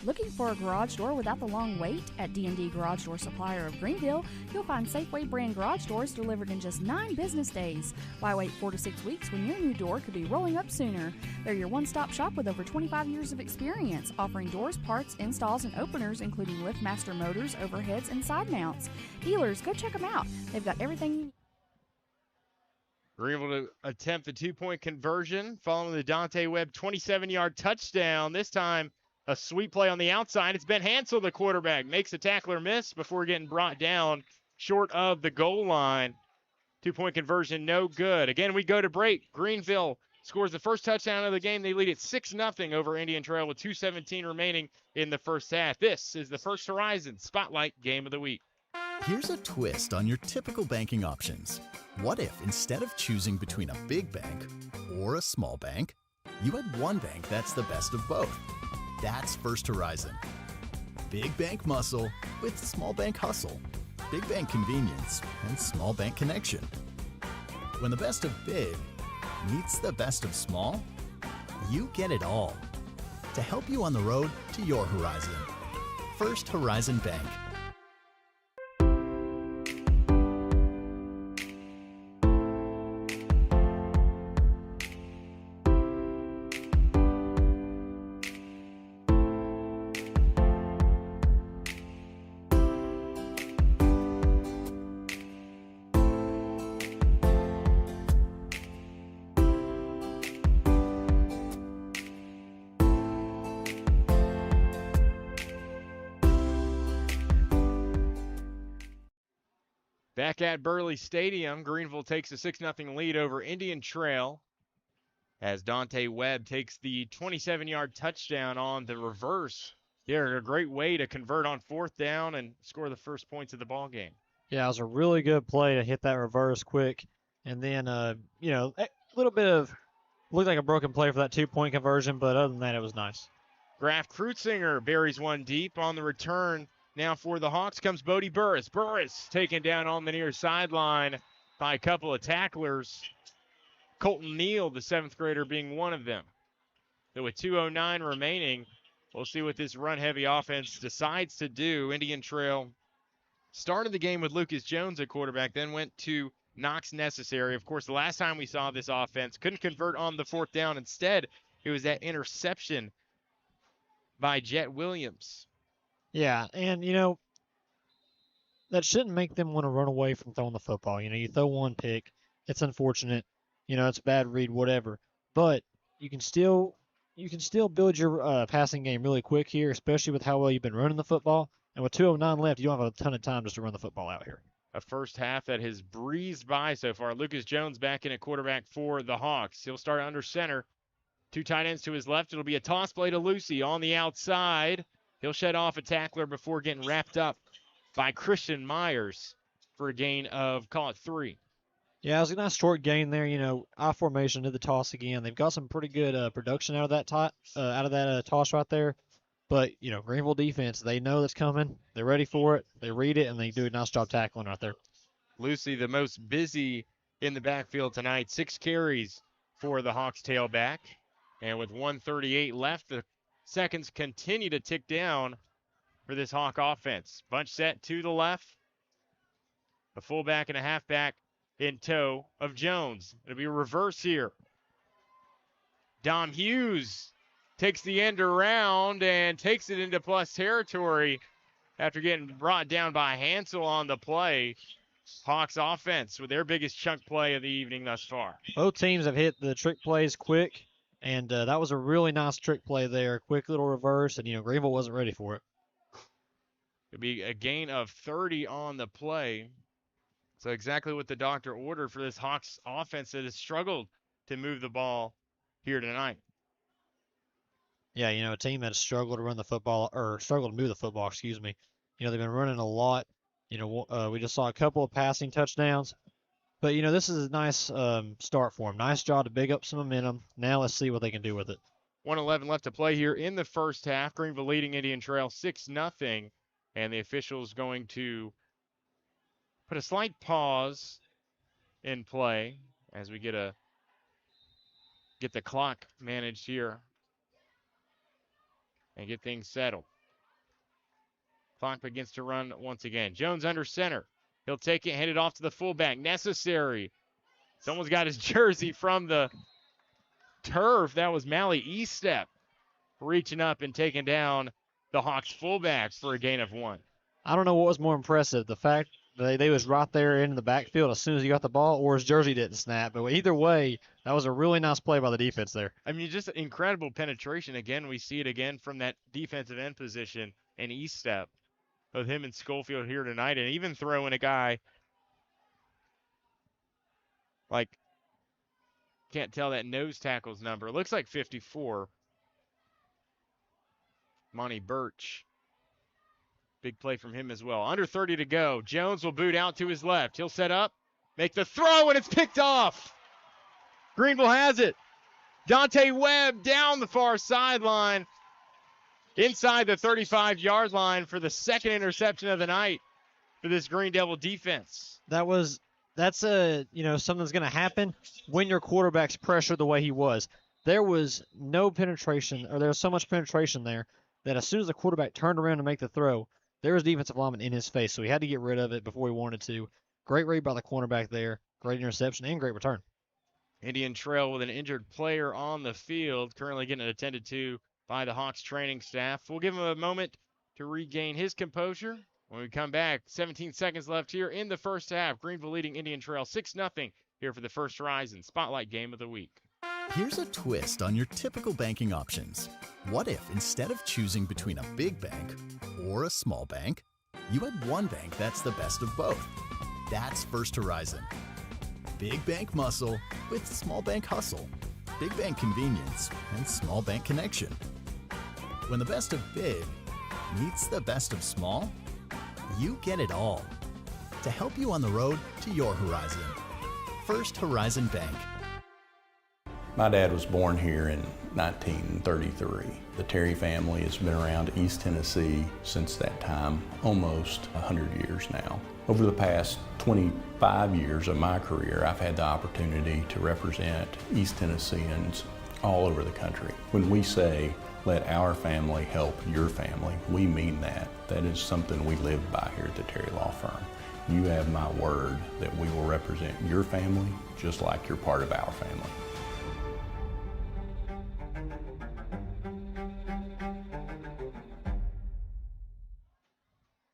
Looking for a garage door without the long wait? At D&D Garage Door Supplier of Greeneville, you'll find Safeway brand garage doors delivered in just 9 business days. Why wait 4 to 6 weeks when your new door could be rolling up sooner? They're your one-stop shop with over 25 years of experience, offering doors, parts, installs, and openers, including LiftMaster motors, overheads, and side mounts. Dealers, go check them out. They've got everything you need. Greeneville to attempt the 2-point conversion following the Dante Webb 27-yard touchdown. This time, a sweep play on the outside. It's Ben Hansel, the quarterback, makes a tackler miss before getting brought down short of the goal line. 2-point conversion, no good. Again, we go to break. Greeneville scores the first touchdown of the game. They lead at 6-0 over Indian Trail with 2:17 remaining in the first half. This is the First Horizon Spotlight Game of the Week. Here's a twist on your typical banking options. What if instead of choosing between a big bank or a small bank, you had one bank that's the best of both? That's First Horizon. Big bank muscle with small bank hustle. Big bank convenience and small bank connection. When the best of big meets the best of small, you get it all. To help you on the road to your horizon. First Horizon Bank. Back at Burley Stadium, Greeneville takes a 6-0 lead over Indian Trail as Dante Webb takes the 27-yard touchdown on the reverse. Yeah, a great way to convert on 4th down and score the first points of the ball game. Yeah, it was a really good play to hit that reverse quick. And then, a little bit of, looked like a broken play for that 2-point conversion, but other than that, it was nice. Graf Kreuzinger buries one deep on the return. Now for the Hawks comes Bodie Burris. Burris taken down on the near sideline by a couple of tacklers. Colton Neal, the 7th grader, being one of them. So with 2:09 remaining, we'll see what this run-heavy offense decides to do. Indian Trail started the game with Lucas Jones at quarterback, then went to Knox Necessary. Of course, the last time we saw this offense, couldn't convert on the 4th down. Instead, it was that interception by Jet Williams. Yeah, and, that shouldn't make them want to run away from throwing the football. You throw one pick, it's unfortunate. It's a bad read, whatever. But you can still build your passing game really quick here, especially with how well you've been running the football. And with 2:09 left, you don't have a ton of time just to run the football out here. A first half that has breezed by so far. Lucas Jones back in at quarterback for the Hawks. He'll start under center. 2 tight ends to his left. It'll be a toss play to Lucy on the outside. He'll shed off a tackler before getting wrapped up by Christian Myers for a gain of, call it 3. Yeah, it was a nice short gain there. I formation did the toss again. They've got some pretty good production out of that toss right there. But Greeneville defense, they know that's coming. They're ready for it. They read it and they do a nice job tackling right there. Lucy, the most busy in the backfield tonight, 6 carries for the Hawks tailback. And with 1:38 left, the seconds continue to tick down for this Hawk offense. Bunch set to the left. A fullback and a halfback in tow of Jones. It'll be a reverse here. Dom Hughes takes the end around and takes it into plus territory after getting brought down by Hansel on the play. Hawks offense with their biggest chunk play of the evening thus far. Both teams have hit the trick plays quick, and that was a really nice trick play there. Quick little reverse, and Greeneville wasn't ready for it. It'll be a gain of 30 on the play. So exactly what the doctor ordered for this Hawks offense that has struggled to move the ball here tonight. Yeah, a team that has struggled to run the football, or struggled to move the football, excuse me. They've been running a lot. We just saw a couple of passing touchdowns. But, this is a nice start for them. Nice job to big up some momentum. Now let's see what they can do with it. 1:11 left to play here in the first half. Greeneville leading Indian Trail 6-0. And the officials going to put a slight pause in play as we get the clock managed here and get things settled. Clock begins to run once again. Jones under center. He'll take it, hand it off to the fullback. Necessary. Someone's got his jersey from the turf. That was Mally Estep reaching up and taking down the Hawks fullback for a gain of 1. I don't know what was more impressive, the fact that they was right there in the backfield as soon as he got the ball, or his jersey didn't snap. But either way, that was a really nice play by the defense there. I mean, just incredible penetration. Again, we see it again from that defensive end position and Estep of him and Schofield here tonight, and even throwing a guy like, can't tell that nose tackle's number. It looks like 54. Monty Birch. Big play from him as well. Under 30 to go. Jones will boot out to his left. He'll set up, make the throw, and it's picked off. Greeneville has it. Dante Webb down the far sideline, inside the 35-yard line for the second interception of the night for this Green Devil defense. That's something that's going to happen when your quarterback's pressured the way he was. There was no penetration, or there was so much penetration there that as soon as the quarterback turned around to make the throw, there was defensive lineman in his face, so he had to get rid of it before he wanted to. Great read by the cornerback there. Great interception and great return. Indian Trail with an injured player on the field, currently getting attended to by the Hawks training staff. We'll give him a moment to regain his composure. When we come back, 17 seconds left here in the first half. Greeneville leading Indian Trail 6-0 here for the First Horizon Spotlight Game of the Week. Here's a twist on your typical banking options. What if instead of choosing between a big bank or a small bank, you had one bank that's the best of both? That's First Horizon. Big bank muscle with small bank hustle. Big bank convenience and small bank connection. When the best of big meets the best of small, you get it all. To help you on the road to your horizon. First Horizon Bank. My dad was born here in 1933. The Terry family has been around East Tennessee since that time, almost 100 years now. Over the past 25 years of my career, I've had the opportunity to represent East Tennesseans all over the country. When we say, let our family help your family, we mean that. That is something we live by here at the Terry Law Firm. You have my word that we will represent your family just like you're part of our family.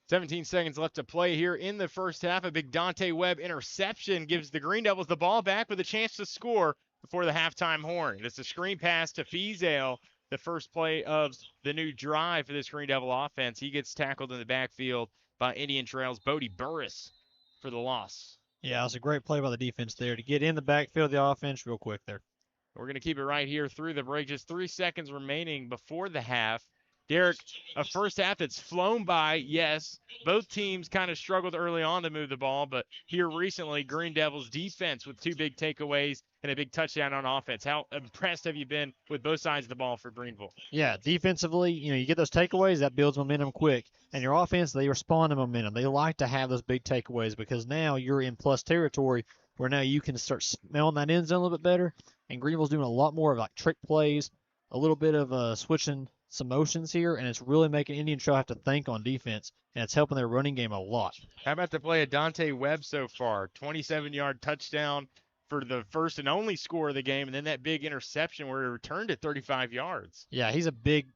17 seconds left to play here in the first half. A big Dante Webb interception gives the Green Devils the ball back with a chance to score before the halftime horn. It's a screen pass to Fiesel, the first play of the new drive for this Green Devil offense. He gets tackled in the backfield by Indian Trail's Bodie Burris for the loss. Yeah, it was a great play by the defense there to get in the backfield of the offense real quick there. We're going to keep it right here through the break. Just 3 seconds remaining before the half. Derek, a first half that's flown by, yes. Both teams kind of struggled early on to move the ball, but here recently, Greene Devils defense with 2 big takeaways and a big touchdown on offense. How impressed have you been with both sides of the ball for Greeneville? Yeah, defensively, you get those takeaways, that builds momentum quick. And your offense, they respond to momentum. They like to have those big takeaways because now you're in plus territory where now you can start smelling that end zone a little bit better. And Greeneville's doing a lot more of like trick plays, a little bit of switching some motions here, and it's really making Indian Trail have to think on defense, and it's helping their running game a lot. How about the play of Dante Webb so far? 27-yard touchdown for the first and only score of the game, and then that big interception where he returned it 35 yards. Yeah, he's a big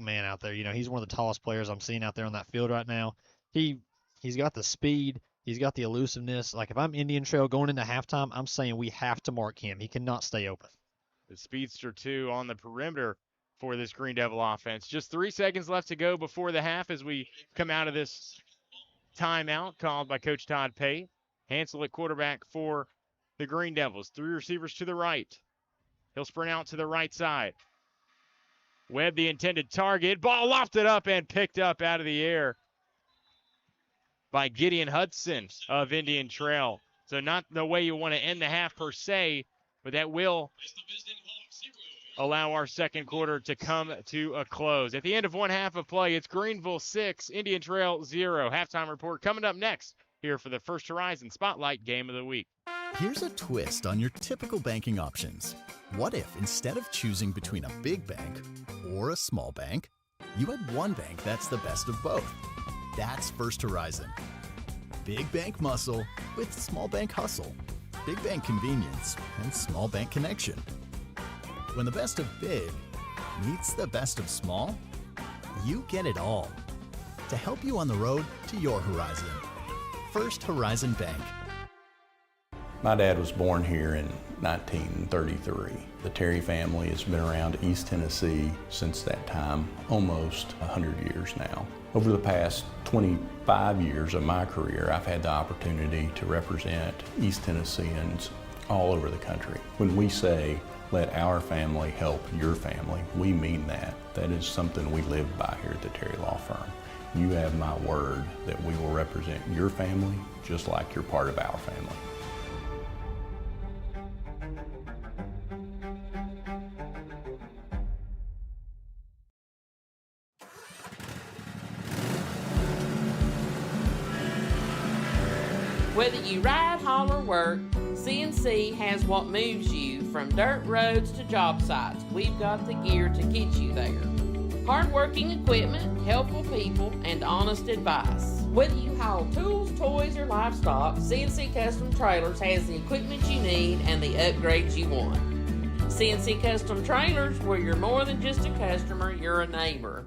man out there. He's one of the tallest players I'm seeing out there on that field right now. He's got the speed, he's got the elusiveness. Like if I'm Indian Trail going into halftime, I'm saying we have to mark him. He cannot stay open. The speedster too on the perimeter for this Greene Devil offense. Just 3 seconds left to go before the half as we come out of this timeout called by Coach Todd Pate. Hansel at quarterback for the Greene Devils. 3 receivers to the right. He'll sprint out to the right side. Webb, the intended target. Ball lofted up and picked up out of the air by Gideon Hudson of Indian Trail. So not the way you want to end the half per se, but that will allow our second quarter to come to a close. At the end of one half of play, it's Greeneville 6, Indian Trail 0. Halftime report coming up next here for the First Horizon Spotlight Game of the Week. Here's a twist on your typical banking options. What if instead of choosing between a big bank or a small bank, you had one bank that's the best of both? That's First Horizon. Big bank muscle with small bank hustle. Big bank convenience and small bank connection. When the best of big meets the best of small, you get it all. To help you on the road to your horizon. First Horizon Bank. My dad was born here in 1933. The Terry family has been around East Tennessee since that time, almost 100 years now. Over the past 25 years of my career, I've had the opportunity to represent East Tennesseans all over the country. When we say, let our family help your family, we mean that. That is something we live by here at the Terry Law Firm. You have my word that we will represent your family just like you're part of our family. Whether you ride, haul, or work, CNC has what moves you from dirt roads to job sites. We've got the gear to get you there. Hard-working equipment, helpful people, and honest advice. Whether you haul tools, toys, or livestock, CNC Custom Trailers has the equipment you need and the upgrades you want. CNC Custom Trailers, where you're more than just a customer, you're a neighbor.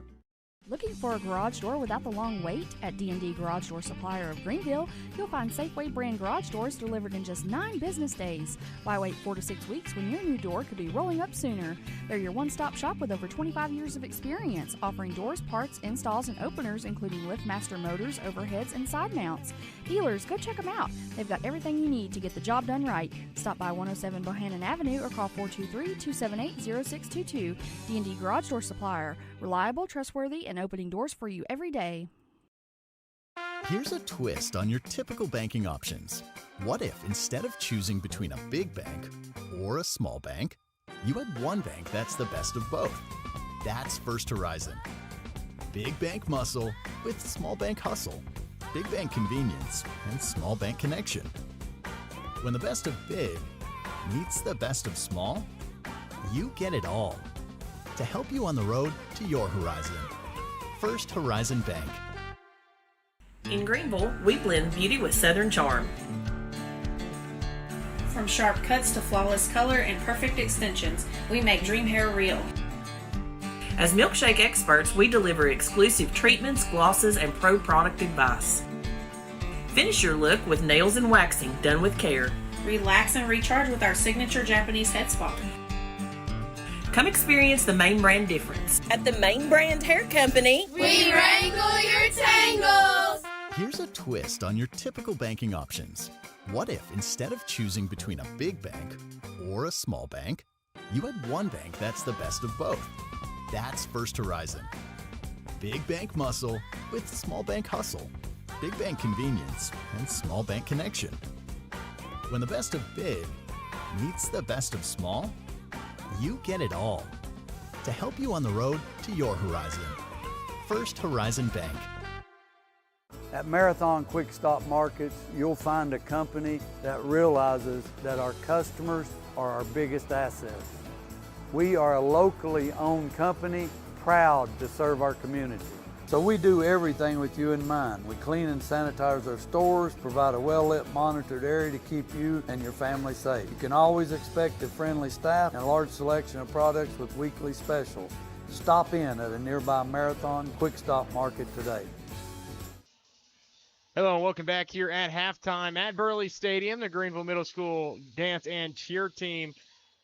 Looking for a garage door without the long wait? At D&D Garage Door Supplier of Greeneville, you'll find Safeway brand garage doors delivered in just 9 business days. Why wait 4 to 6 weeks when your new door could be rolling up sooner? They're your one-stop shop with over 25 years of experience, offering doors, parts, installs, and openers, including LiftMaster motors, overheads, and side mounts. Dealers, go check them out. They've got everything you need to get the job done right. Stop by 107 Bohannon Avenue or call 423-278-0622. D&D Garage Door Supplier. Reliable, trustworthy, and opening doors for you every day. Here's a twist on your typical banking options. What if instead of choosing between a big bank or a small bank, you had one bank that's the best of both? That's First Horizon. Big bank muscle with small bank hustle. Big bank convenience and small bank connection. When the best of big meets the best of small, you get it all. To help you on the road to your horizon. First Horizon Bank. In Greeneville, we blend beauty with Southern charm. From sharp cuts to flawless color and perfect extensions, we make dream hair real. As milkshake experts, we deliver exclusive treatments, glosses, and pro product advice. Finish your look with nails and waxing done with care. Relax and recharge with our signature Japanese head spa. Come experience the Main Brand difference. At the Main Brand Hair Company, we wrangle your tangles! Here's a twist on your typical banking options. What if instead of choosing between a big bank or a small bank, you had one bank that's the best of both? That's First Horizon. Big bank muscle with small bank hustle. Big bank convenience and small bank connection. When the best of big meets the best of small, you get it all. To help you on the road to your horizon. First Horizon Bank. At Marathon Quick Stop Markets, you'll find a company that realizes that our customers are our biggest assets. We are a locally owned company, proud to serve our community. So we do everything with you in mind. We clean and sanitize our stores, provide a well-lit, monitored area to keep you and your family safe. You can always expect a friendly staff and a large selection of products with weekly specials. Stop in at a nearby Marathon Quick Stop Market today. Hello and welcome back here at halftime at Burley Stadium. The Greeneville Middle School dance and cheer team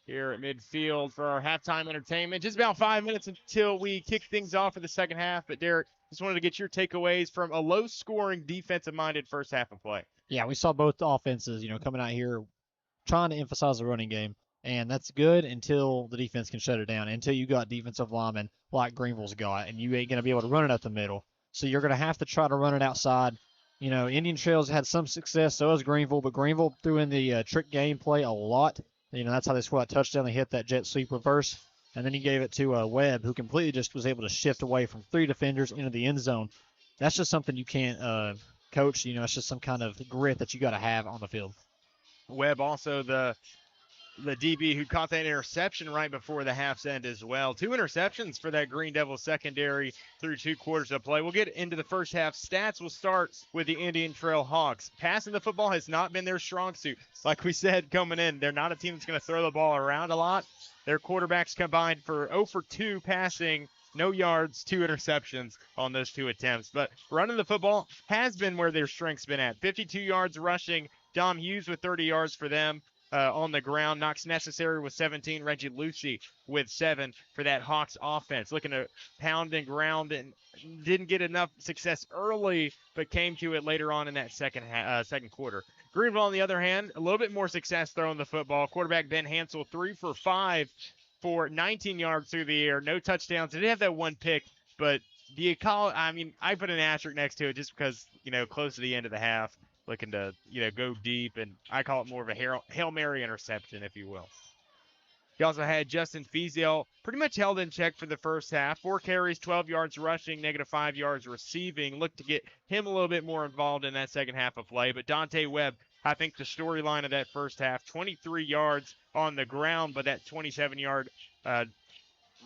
here at midfield for our halftime entertainment. Just about 5 minutes until we kick things off for the second half. But Derek, just wanted to get your takeaways from a low-scoring, defensive-minded first half of play. Yeah, we saw both offenses, coming out here trying to emphasize the running game. And that's good until the defense can shut it down, until you got defensive linemen like Greeneville's got, and you ain't going to be able to run it up the middle. So you're going to have to try to run it outside. Indian Trails had some success, so has Greeneville, but Greeneville threw in the trick game play a lot. That's how they scored that touchdown. They hit that jet sweep reverse, and then he gave it to Webb, who completely just was able to shift away from 3 defenders into the end zone. That's just something you can't coach. It's just some kind of grit that you got to have on the field. Webb also the DB who caught that interception right before the half's end as well. 2 interceptions for that Greene Devils secondary through 2 quarters of play. We'll get into the first half stats. We'll start with the Indian Trail Hawks. Passing the football has not been their strong suit. Like we said coming in, they're not a team that's going to throw the ball around a lot. Their quarterbacks combined for 0 for 2 passing, no yards, 2 interceptions on those 2 attempts. But running the football has been where their strength's been at. 52 yards rushing. Dom Hughes with 30 yards for them. On the ground. Knox Necessary with 17. Reggie Lucy with 7 for that Hawks offense. Looking to pound and ground and didn't get enough success early, but came to it later on in that second quarter. Greeneville, on the other hand, a little bit more success throwing the football. Quarterback Ben Hansel, 3 for 5 for 19 yards through the air. No touchdowns. They did have that 1 pick, but do you call it? I put an asterisk next to it just because, close to the end of the half. Looking to, go deep, and I call it more of a Hail Mary interception, if you will. He also had Justin Fiesel pretty much held in check for the first half. 4 carries, 12 yards rushing, -5 yards receiving. Looked to get him a little bit more involved in that second half of play. But Dante Webb, I think the storyline of that first half, 23 yards on the ground, but that 27-yard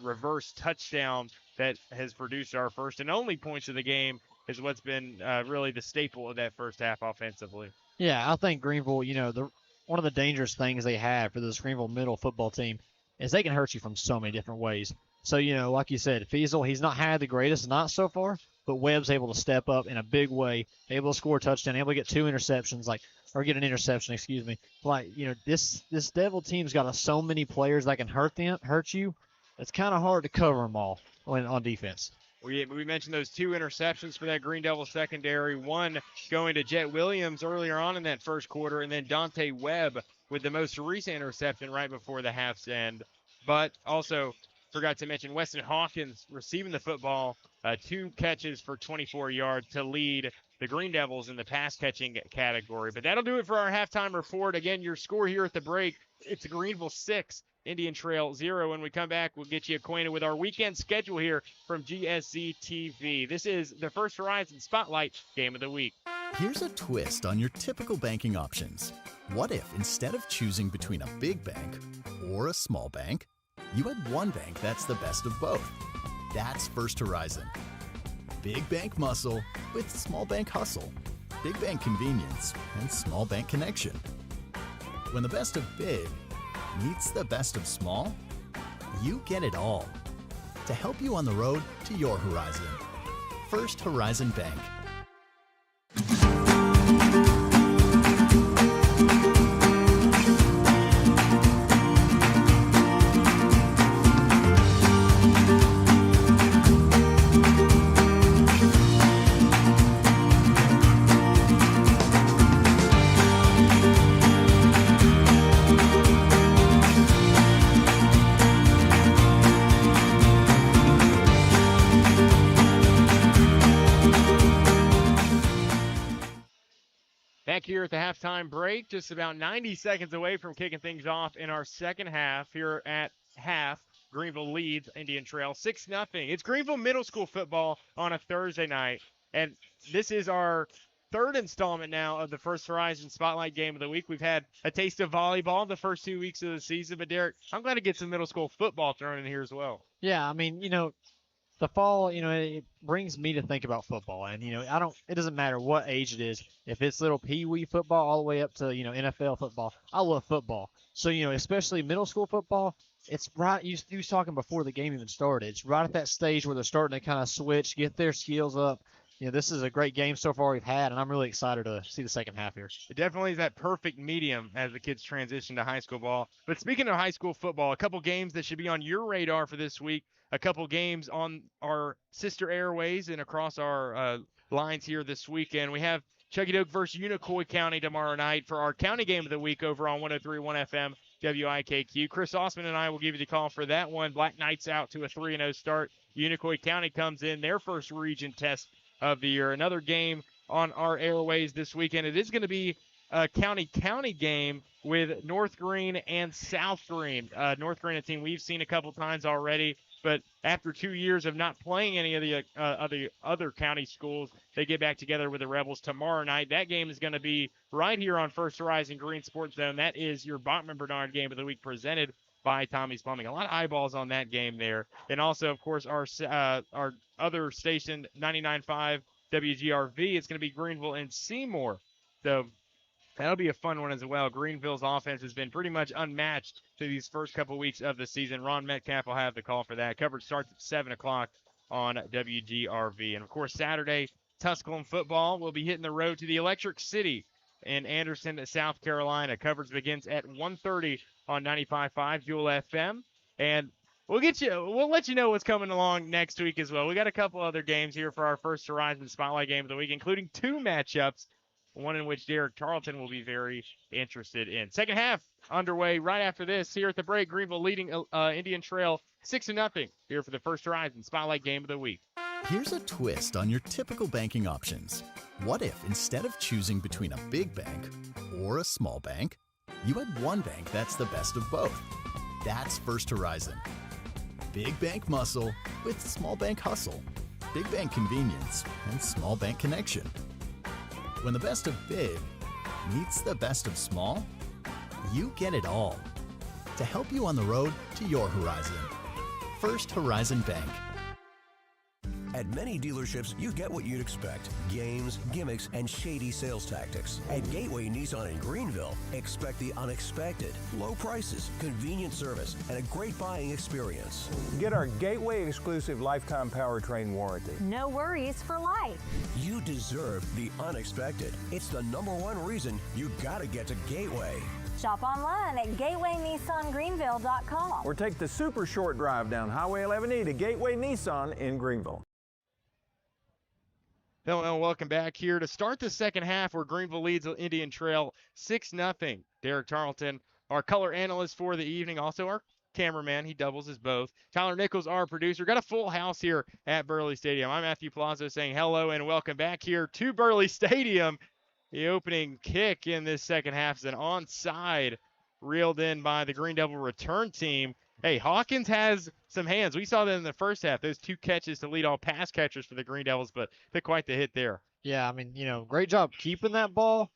reverse touchdown that has produced our first and only points of the game is what's been really the staple of that first half offensively. Yeah, I think Greeneville, one of the dangerous things they have for this Greeneville middle football team is they can hurt you from so many different ways. So, like you said, Fiesel, he's not had the greatest night so far, but Webb's able to step up in a big way, able to score a touchdown, able to get 2 interceptions, or get an interception, excuse me. This Devil team's got so many players that can hurt you. It's kind of hard to cover them all on defense. We mentioned those 2 interceptions for that Greene Devil secondary, 1 going to Jet Williams earlier on in that first quarter, and then Dante Webb with the most recent interception right before the half's end. But also forgot to mention Weston Hawkins receiving the football, 2 catches for 24 yards to lead the Greene Devils in the pass-catching category. But that'll do it for our halftime report. Again, your score here at the break, it's Greeneville 6. Indian Trail 0. When we come back, we'll get you acquainted with our weekend schedule here from GSZ TV. This is the First Horizon Spotlight Game of the Week. Here's a twist on your typical banking options. What if instead of choosing between a big bank or a small bank, you had one bank that's the best of both? That's First Horizon. Big bank muscle with small bank hustle. Big bank convenience and small bank connection. When the best of big meets the best of small, you get it all. To help you on the road to your horizon. First Horizon Bank. Back here at the halftime break, just about 90 seconds away from kicking things off in our second half. Here at half, Greeneville leads Indian Trail 6-0. It's Greeneville Middle School football on a Thursday night, and this is our third installment now of the First Horizon Spotlight Game of the Week. We've had a taste of volleyball the first 2 weeks of the season, but Derek, I'm glad to get some middle school football thrown in here as well. Yeah, I mean, the fall, it brings me to think about football. And, it doesn't matter what age it is. If it's little pee-wee football all the way up to, NFL football, I love football. So, especially middle school football, it's right. You was talking before the game even started. It's right at that stage where they're starting to kind of switch, get their skills up. This is a great game so far we've had, and I'm really excited to see the second half here. It definitely is that perfect medium as the kids transition to high school ball. But speaking of high school football, a couple games that should be on your radar for this week, a couple games on our sister airways and across our lines here this weekend. We have Chuckydoke versus Unicoi County tomorrow night for our county game of the week over on 103.1 FM WIKQ. Chris Osman and I will give you the call for that one. Black Knights out to a 3-0 start. Unicoi County comes in their first region test of the year. Another game on our airways this weekend. It is going to be a county game with North Greene and South Greene. North Greene, a team we've seen a couple times already, but after 2 years of not playing any of the other county schools, they get back together with the Rebels tomorrow night. That game is going to be right here on First Horizon Green Sports Zone. That is your Bachman-Bernard game of the week presented by Tommy's Plumbing. A lot of eyeballs on that game there. And also, of course, our other station, 99.5 WGRV, it's going to be Greeneville and Seymour. So that'll be a fun one as well. Greeneville's offense has been pretty much unmatched to these first couple weeks of the season. Ron Metcalf will have the call for that. Coverage starts at 7 o'clock on WGRV. And, of course, Saturday, Tusculum football will be hitting the road to the Electric City in Anderson, South Carolina. Coverage begins at 1:30 on 95.5 Jewel FM. And we'll let you know what's coming along next week as well. We got a couple other games here for our First Horizon Spotlight Game of the week, including 2 matchups, one in which Derek Tarleton will be very interested in. Second half underway right after this. Here at the break, Greeneville leading Indian Trail 6-0 here for the First Horizon Spotlight Game of the week. Here's a twist on your typical banking options. What if instead of choosing between a big bank or a small bank, you had one bank that's the best of both? That's First Horizon. Big bank muscle with small bank hustle. Big bank convenience and small bank connection. When the best of big meets the best of small, you get it all. To help you on the road to your horizon. First Horizon Bank. At many dealerships, you get what you'd expect. Games, gimmicks, and shady sales tactics. At Gateway Nissan in Greeneville, expect the unexpected. Low prices, convenient service, and a great buying experience. Get our Gateway exclusive lifetime powertrain warranty. No worries for life. You deserve the unexpected. It's the #1 reason you gotta get to Gateway. Shop online at gatewaynissangreeneville.com. Or take the super short drive down Highway 11E to Gateway Nissan in Greeneville. Hello, and welcome back here to start the second half where Greeneville leads Indian Trail 6-0. Derek Tarleton, our color analyst for the evening, also our cameraman. He doubles as both. Tyler Nichols, our producer. Got a full house here at Burley Stadium. I'm Matthew Palazzo saying hello and welcome back here to Burley Stadium. The opening kick in this second half is an onside reeled in by the Greene Devil return team. Hey, Hawkins has some hands. We saw that in the first half. Those 2 catches to lead all pass catchers for the Greene Devils, but took quite the hit there. Yeah, I mean, great job keeping that ball.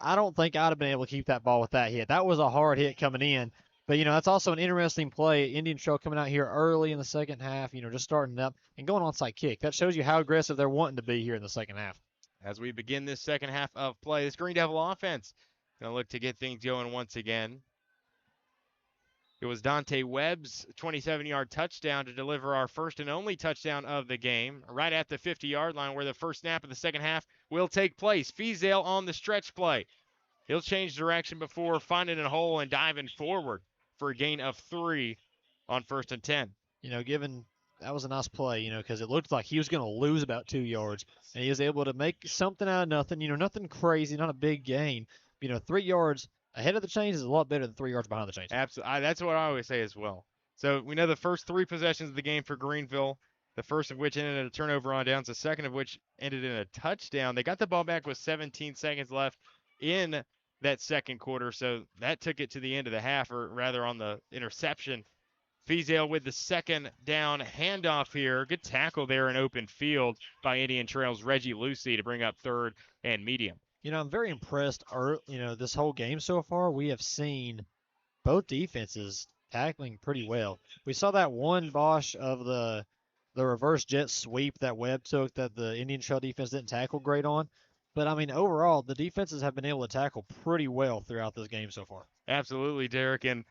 I don't think I'd have been able to keep that ball with that hit. That was a hard hit coming in. But, that's also an interesting play. Indian Trail coming out here early in the second half, just starting up and going onside kick. That shows you how aggressive they're wanting to be here in the second half. As we begin this second half of play, this Greene Devil offense going to look to get things going once again. It was Dante Webb's 27-yard touchdown to deliver our first and only touchdown of the game, right at the 50-yard line where the first snap of the second half will take place. Fiesdale on the stretch play. He'll change direction before finding a hole and diving forward for a gain of 3 on 1st and 10. That was a nice play, because it looked like he was going to lose about 2 yards, and he was able to make something out of nothing, nothing crazy, not a big gain. 3 yards ahead of the chains is a lot better than 3 yards behind the chains. Absolutely. That's what I always say as well. So we know the first 3 possessions of the game for Greeneville The first of which ended in a turnover on downs, the second of which ended in a touchdown. They got the ball back with 17 seconds left in that second quarter, so that took it to the end of the half, or rather on the interception. Fiesdale with the second down handoff here. Good tackle there in open field by Indian Trail's Reggie Lucy to bring up third and medium. I'm very impressed. This whole game so far, we have seen both defenses tackling pretty well. We saw that one Bosch of the reverse jet sweep that Webb took that the Indian Trail defense didn't tackle great on. But, overall, the defenses have been able to tackle pretty well throughout this game so far. Absolutely, Derek. And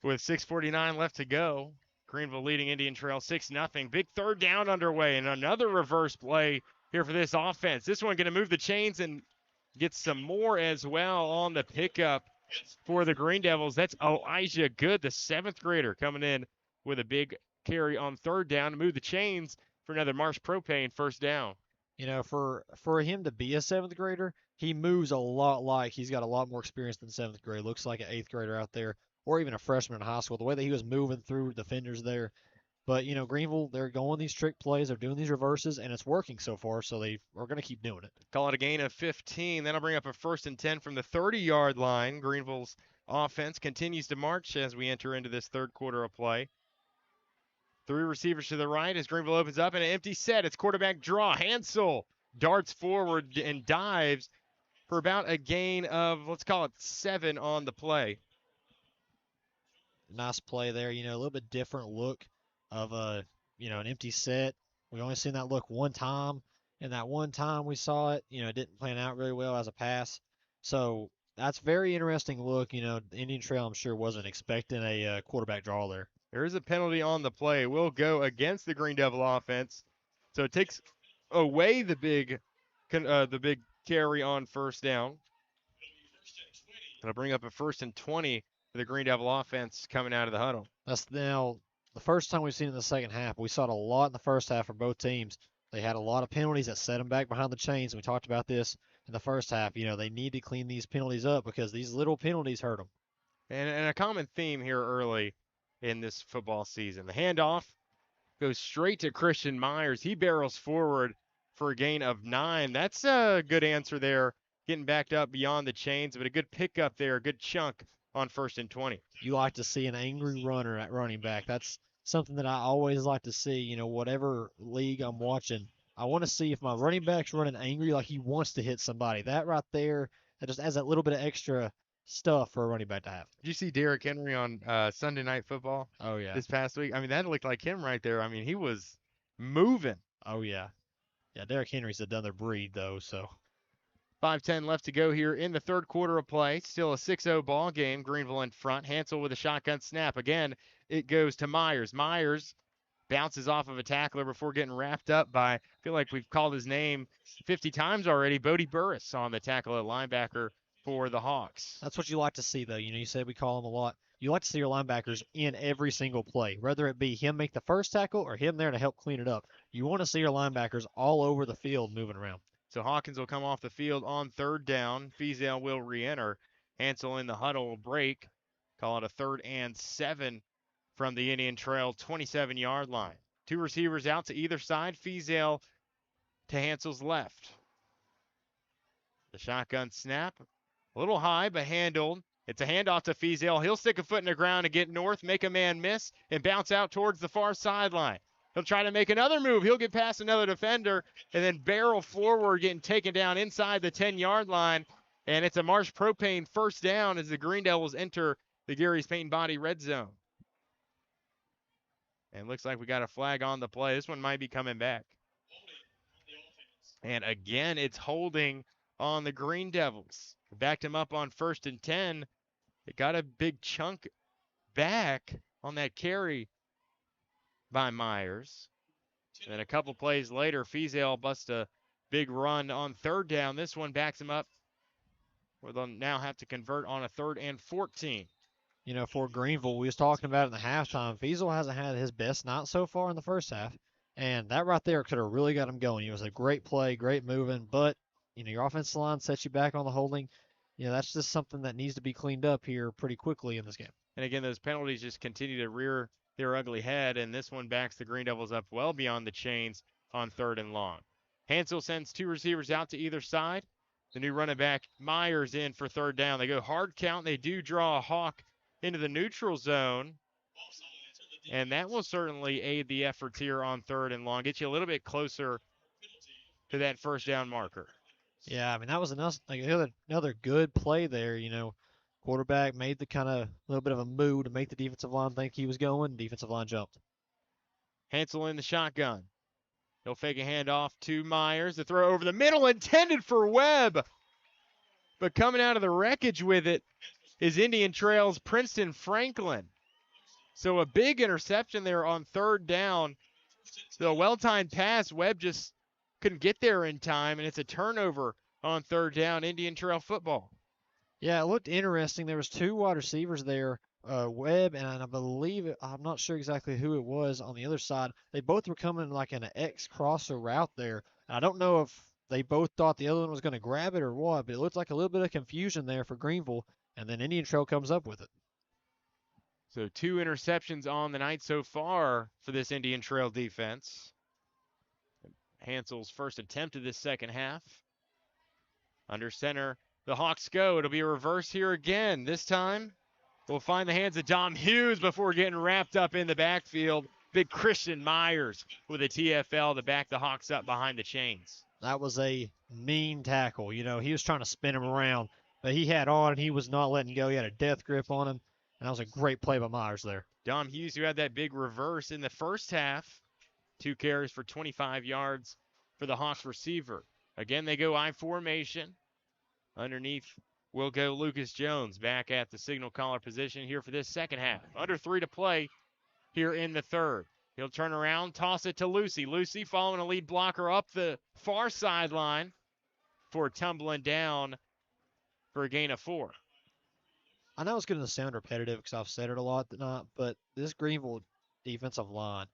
with 6:49 left to go, Greeneville leading Indian Trail 6-0. Big third down underway and another reverse play here for this offense. This one going to move the chains and get some more as well on the pickup for the Greene Devils. That's Elijah Good, the 7th grader, coming in with a big carry on third down to move the chains for another Marsh Propane first down. For him to be a 7th grader, he moves a lot like he's got a lot more experience than 7th grade. Looks like an 8th grader out there, or even a freshman in high school. The way that he was moving through defenders there. But, Greeneville, they're going these trick plays. They're doing these reverses, and it's working so far, so they are going to keep doing it. Call it a gain of 15. That'll bring up a 1st and 10 from the 30-yard line. Greeneville's offense continues to march as we enter into this third quarter of play. 3 receivers to the right as Greeneville opens up in an empty set. It's quarterback draw. Hansel darts forward and dives for about a gain of, let's call it 7 on the play. Nice play there. A little bit different look of an empty set. We only seen that look one time, and that one time we saw it, it didn't plan out really well as a pass. So that's very interesting look. The Indian Trail, I'm sure, wasn't expecting a quarterback draw there. There is a penalty on the play. It will go against the Greene Devil offense. So it takes away the big carry on first down. It'll bring up a 1st and 20 for the Greene Devil offense coming out of the huddle. That's now the first time we've seen it in the second half. We saw it a lot in the first half for both teams. They had a lot of penalties that set them back behind the chains. We talked about this in the first half. They need to clean these penalties up because these little penalties hurt them. And a common theme here early in this football season. The handoff goes straight to Christian Myers. He barrels forward for a gain of 9. That's a good answer there, getting backed up beyond the chains, but a good pickup there, a good chunk on 1st and 20. You like to see an angry runner at running back. That's something that I always like to see. Whatever league I'm watching, I want to see if my running back's running angry like he wants to hit somebody. That right there, that just adds that little bit of extra stuff for a running back to have. Did you see Derrick Henry on Sunday Night Football? Oh, yeah. This past week? That looked like him right there. He was moving. Oh, yeah. Yeah, Derrick Henry's another breed, though, so. 5:10 left to go here in the third quarter of play. Still a 6-0 ball game. Greeneville in front. Hansel with a shotgun snap. Again, it goes to Myers. Myers bounces off of a tackler before getting wrapped up by, I feel like we've called his name 50 times already, Bodie Burris on the tackle at linebacker for the Hawks. That's what you like to see, though. You said we call him a lot. You like to see your linebackers in every single play, whether it be him make the first tackle or him there to help clean it up. You want to see your linebackers all over the field moving around. So Hawkins will come off the field on third down. Fiesdale will re-enter. Hansel in the huddle will break. Call it a 3rd and 7 from the Indian Trail 27-yard line. 2 receivers out to either side. Fiesdale to Hansel's left. The shotgun snap. A little high, but handled. It's a handoff to Fiesdale. He'll stick a foot in the ground and get north, make a man miss, and bounce out towards the far sideline. He'll try to make another move. He'll get past another defender and then barrel forward, getting taken down inside the 10-yard line. And it's a Marsh Propane first down as the Greene Devils enter the Gary's Paint and Body red zone. And looks like we got a flag on the play. This one might be coming back. And again, it's holding on the Greene Devils. Backed him up on 1st and 10. It got a big chunk back on that carry by Myers. And then a couple plays later, Fiesdale busts a big run on third down. This one backs him up, where they'll now have to convert on a 3rd and 14. For Greeneville, we was talking about it in the halftime. Fiesdale hasn't had his best night so far in the first half. And that right there could have really got him going. It was a great play, great moving, but your offensive line sets you back on the holding. That's just something that needs to be cleaned up here pretty quickly in this game. And again, those penalties just continue to rear their ugly head, and this one backs the Greene Devils up well beyond the chains on 3rd and long. Hansel sends 2 receivers out to either side. The new running back Myers in for 3rd down. They go hard count. They do draw a hawk into the neutral zone, and that will certainly aid the efforts here on 3rd and long. Get you a little bit closer to that 1st down marker. Yeah, I mean, that was another good play there. Quarterback made the kind of little bit of a move to make the defensive line think he was going. Defensive line jumped. Hansel in the shotgun. He'll fake a handoff to Myers. The throw over the middle intended for Webb. But coming out of the wreckage with it is Indian Trail's Princeton Franklin. So a big interception there on 3rd down. So a well-timed pass. Webb just couldn't get there in time, and it's a turnover on 3rd down, Indian Trail football. Yeah, it looked interesting. There was 2 wide receivers there, Webb, and I believe, I'm not sure exactly who it was on the other side. They both were coming like in an X crosser route there. I don't know if they both thought the other one was going to grab it or what, but it looked like a little bit of confusion there for Greeneville, and then Indian Trail comes up with it. So 2 interceptions on the night so far for this Indian Trail defense. Hansel's first attempt of this second half. Under center, the Hawks go. It'll be a reverse here again. This time, we'll find the hands of Dom Hughes before getting wrapped up in the backfield. Big Christian Myers with a TFL to back the Hawks up behind the chains. That was a mean tackle. He was trying to spin him around, but he had on and he was not letting go. He had a death grip on him, and that was a great play by Myers there. Dom Hughes, who had that big reverse in the first half. 2 carries for 25 yards for the Hawks receiver. Again, they go I formation. Underneath will go Lucas Jones back at the signal caller position here for this second half. Under 3 to play here in the 3rd. He'll turn around, toss it to Lucy. Lucy following a lead blocker up the far sideline for tumbling down for a gain of 4. I know it's going to sound repetitive because I've said it a lot tonight, but this Greeneville defensive line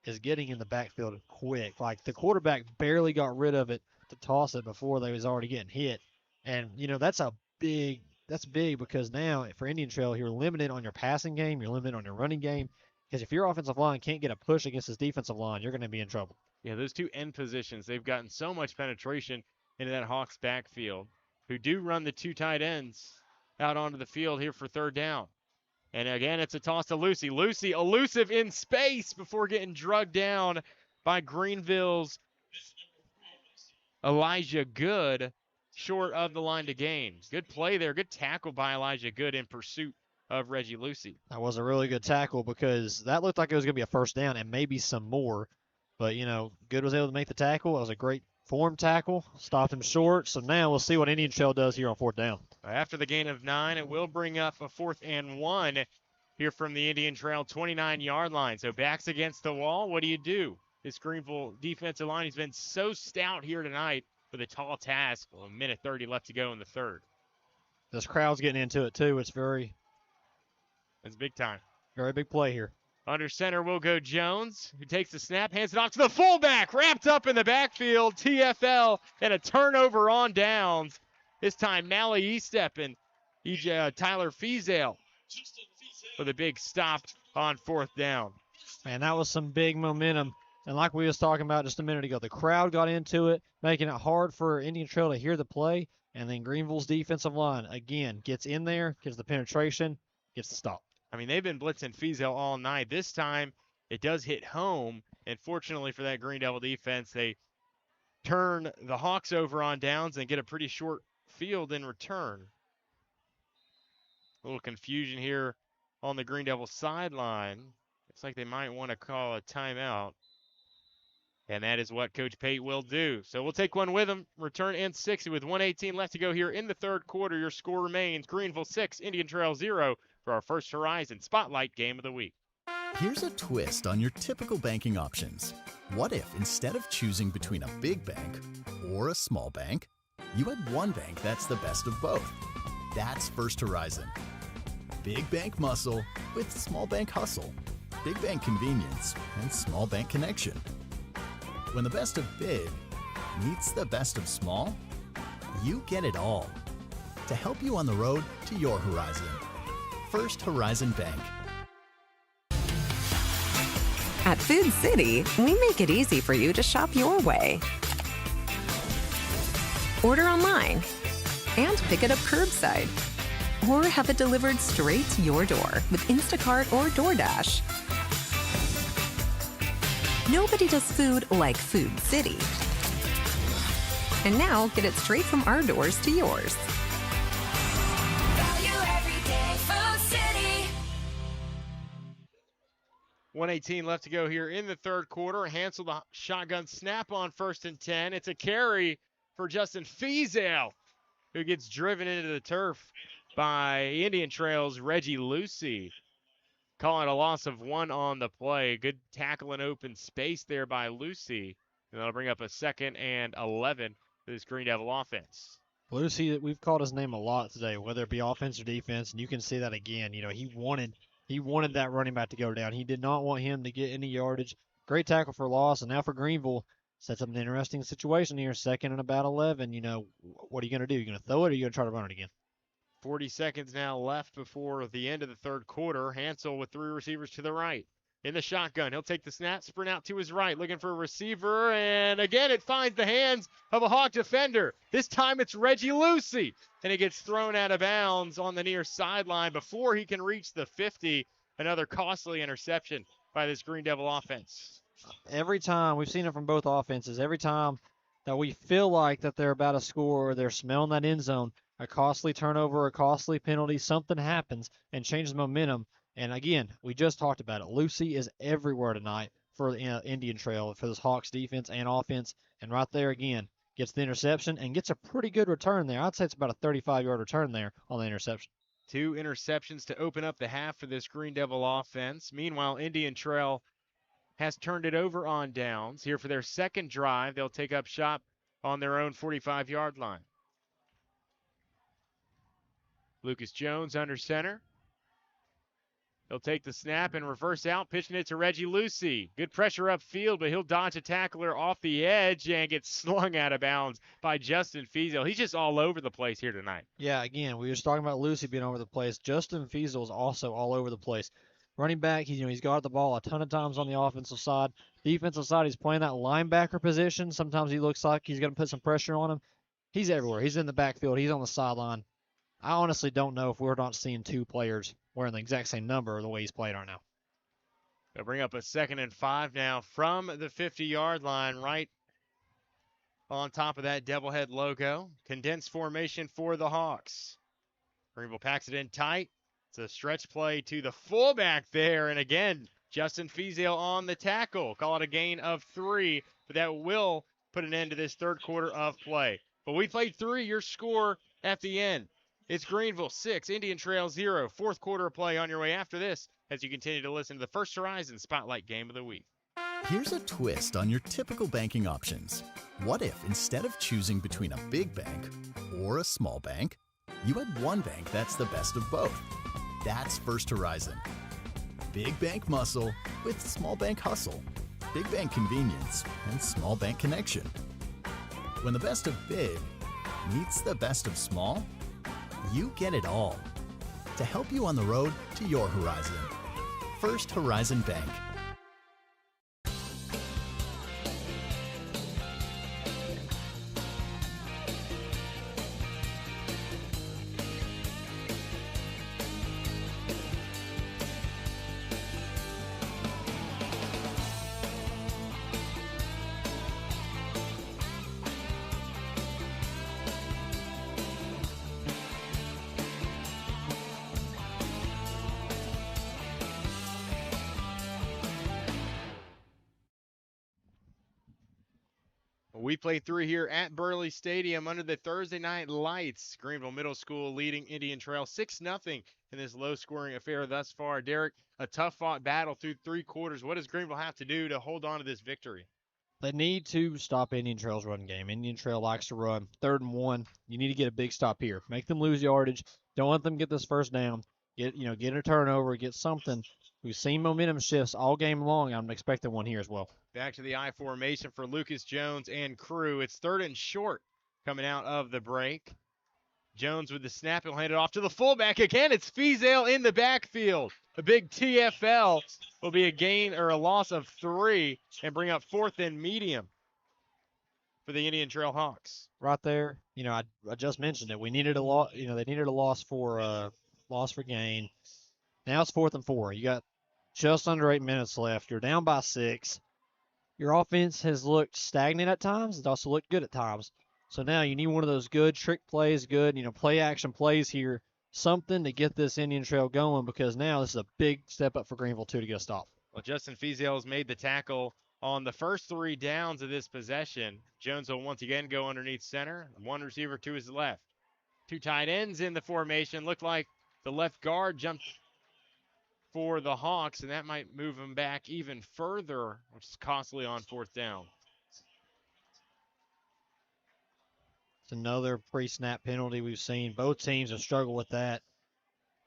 is getting in the backfield quick. Like, the quarterback barely got rid of it to toss it before they was already getting hit. And, that's big because now for Indian Trail, you're limited on your passing game. You're limited on your running game. Because if your offensive line can't get a push against this defensive line, you're going to be in trouble. Yeah, those 2 end positions, they've gotten so much penetration into that Hawks backfield, who do run the 2 tight ends out onto the field here for 3rd down. And again, it's a toss to Lucy. Lucy elusive in space before getting drugged down by Greeneville's Elijah Good, short of the line to gain. Good play there. Good tackle by Elijah Good in pursuit of Reggie Lucy. That was a really good tackle because that looked like it was going to be a 1st down and maybe some more. But, Good was able to make the tackle. It was a great form tackle. Stopped him short. So now we'll see what Indian Trail does here on 4th down. After the gain of 9, it will bring up a 4th and 1 here from the Indian Trail 29-yard line. So backs against the wall. What do you do? This Greeneville defensive line has been so stout here tonight with a tall task. Well, 1:30 left to go in the 3rd. This crowd's getting into it, too. It's big time. Very big play here. Under center will go Jones, who takes the snap, hands it off to the fullback, wrapped up in the backfield, TFL, and a turnover on downs. This time, Nally Estep and Tyler Fiesel with a big stop on 4th down. Man, that was some big momentum. And like we was talking about just a minute ago, the crowd got into it, making it hard for Indian Trail to hear the play. And then Greeneville's defensive line, again, gets in there, gets the penetration, gets the stop. I mean, they've been blitzing Fiesel all night. This time, it does hit home. And fortunately for that Greene Devil defense, they turn the Hawks over on downs and get a pretty short field in return. A little confusion here on the Greene Devil sideline. Looks like they might want to call a timeout. And that is what Coach Pate will do. So we'll take one with him. Return in 60 with 1:18 left to go here in the 3rd quarter. Your score remains Greeneville 6, Indian Trail 0 for our First Horizon Spotlight Game of the Week. Here's a twist on your typical banking options. What if instead of choosing between a big bank or a small bank, you had one bank that's the best of both? That's First Horizon. Big bank muscle with small bank hustle. Big bank convenience and small bank connection. When the best of big meets the best of small, you get it all. To help you on the road to your horizon. First Horizon Bank. At Food City, we make it easy for you to shop your way. Order online and pick it up curbside, or have it delivered straight to your door with Instacart or DoorDash. Nobody does food like Food City. And now, get it straight from our doors to yours. Value every day, Food City. 1:18 left to go here in the third quarter. Hansel the shotgun snap on 1st and 10. It's a carry for Justin Fiesel, who gets driven into the turf by Indian Trail's Reggie Lucy. Calling a loss of 1 on the play. Good tackle in open space there by Lucy. And that'll bring up a 2nd and 11 for this Greene Devil offense. Lucy, we've called his name a lot today, whether it be offense or defense, and you can see that again. You know, he wanted that running back to go down. He did not want him to get any yardage. Great tackle for loss, and now for Greeneville, sets up an interesting situation here. 2nd and about 11. You know, what are you going to do? You going to throw it, or are you going to try to run it again? 40 seconds now left before the end of the third quarter. Hansel with 3 receivers to the right. In the shotgun, he'll take the snap, sprint out to his right, looking for a receiver, and again it finds the hands of a Hawk defender. This time it's Reggie Lucy, and it gets thrown out of bounds on the near sideline before he can reach the 50. Another costly interception by this Greene Devil offense. Every time, we've seen it from both offenses, every time that we feel like that they're about to score or they're smelling that end zone, a costly turnover, a costly penalty, something happens and changes momentum. And again, we just talked about it. Lucy is everywhere tonight for the Indian Trail, for this Hawks defense and offense. And right there again, gets the interception and gets a pretty good return there. I'd say it's about a 35-yard return there on the interception. 2 interceptions to open up the half for this Greene Devil offense. Meanwhile, Indian Trail has turned it over on downs. Here for their second drive, they'll take up shop on their own 45-yard line. Lucas Jones under center. He'll take the snap and reverse out, pitching it to Reggie Lucy. Good pressure upfield, but he'll dodge a tackler off the edge and get slung out of bounds by Justin Fiesel. He's just all over the place here tonight. Yeah, again, we were just talking about Lucy being over the place. Justin Fiesel is also all over the place. Running back, he's got the ball a ton of times on the offensive side. Defensive side, he's playing that linebacker position. Sometimes he looks like he's going to put some pressure on him. He's everywhere. He's in the backfield. He's on the sideline. I honestly don't know if we're not seeing 2 players wearing the exact same number the way he's playing right now. They'll bring up a 2nd and 5 now from the 50-yard line, right on top of that Devil Head logo. Condensed formation for the Hawks. Greeneville packs it in tight. It's a stretch play to the fullback there. And again, Justin Fiesel on the tackle. Call it a gain of 3, but that will put an end to this third quarter of play. But we played 3. Your score at the end. It's Greeneville 6, Indian Trail 0. Fourth quarter of play on your way after this as you continue to listen to the First Horizon Spotlight Game of the Week. Here's a twist on your typical banking options. What if instead of choosing between a big bank or a small bank, you had one bank that's the best of both? That's First Horizon. Big bank muscle with small bank hustle. Big bank convenience and small bank connection. When the best of big meets the best of small, you get it all. To help you on the road to your horizon. First Horizon Bank. We played 3 here at Burley Stadium under the Thursday night lights. Greeneville Middle School leading Indian Trail 6-0 in this low-scoring affair thus far. Derek, a tough-fought battle through 3 quarters. What does Greeneville have to do to hold on to this victory? They need to stop Indian Trail's run game. Indian Trail likes to run. 3rd and 1. You need to get a big stop here. Make them lose yardage. Don't let them get this first down. Get a turnover. Get something. We've seen momentum shifts all game long. I'm expecting one here as well. Back to the I formation for Lucas Jones and crew. It's 3rd and short coming out of the break. Jones with the snap. He'll hand it off to the fullback again. It's Fiesel in the backfield. A big TFL will be a gain or a loss of 3 and bring up 4th and medium for the Indian Trail Hawks. Right there, I just mentioned it. We needed a lot. They needed a loss for gain. Now it's 4th and 4. You got just under 8 minutes left. You're down by 6. Your offense has looked stagnant at times. It's also looked good at times. So now you need one of those good trick plays, good, play action plays here, something to get this Indian Trail going, because now this is a big step up for Greeneville, too, to get a stop. Well, Justin Fiesel has made the tackle on the first 3 downs of this possession. Jones will once again go underneath center. One receiver to his left. 2 tight ends in the formation. Looked like the left guard jumped for the Hawks, and that might move him back even further, which is costly on 4th down. It's another pre-snap penalty we've seen. Both teams have struggled with that,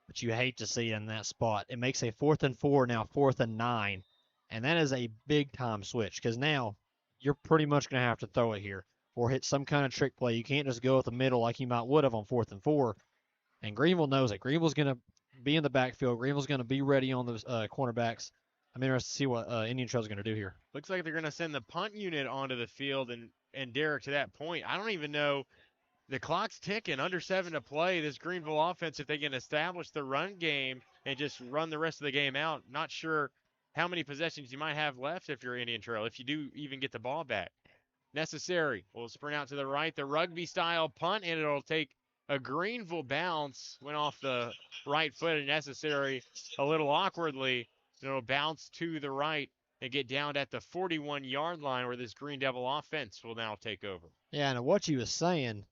but you hate to see it in that spot. It makes a 4th and 4 now 4th and 9, and that is a big-time switch because now you're pretty much going to have to throw it here or hit some kind of trick play. You can't just go with the middle like you might would have on 4th and 4, and Greeneville knows it. Greeneville's going to be in the backfield. Greeneville's going to be ready on the cornerbacks. I'm interested to see what Indian Trail's going to do here. Looks like they're going to send the punt unit onto the field, and Derek, to that point, I don't even know. The clock's ticking, under 7 to play. This Greeneville offense, if they can establish the run game and just run the rest of the game out, not sure how many possessions you might have left if you're Indian Trail, if you do even get the ball back. Necessary will sprint out to the right, the rugby-style punt, and it'll take a Greeneville bounce. Went off the right foot and Necessary a little awkwardly. It'll bounce to the right and get down at the 41-yard line where this Greene Devil offense will now take over. Yeah, and what you was saying,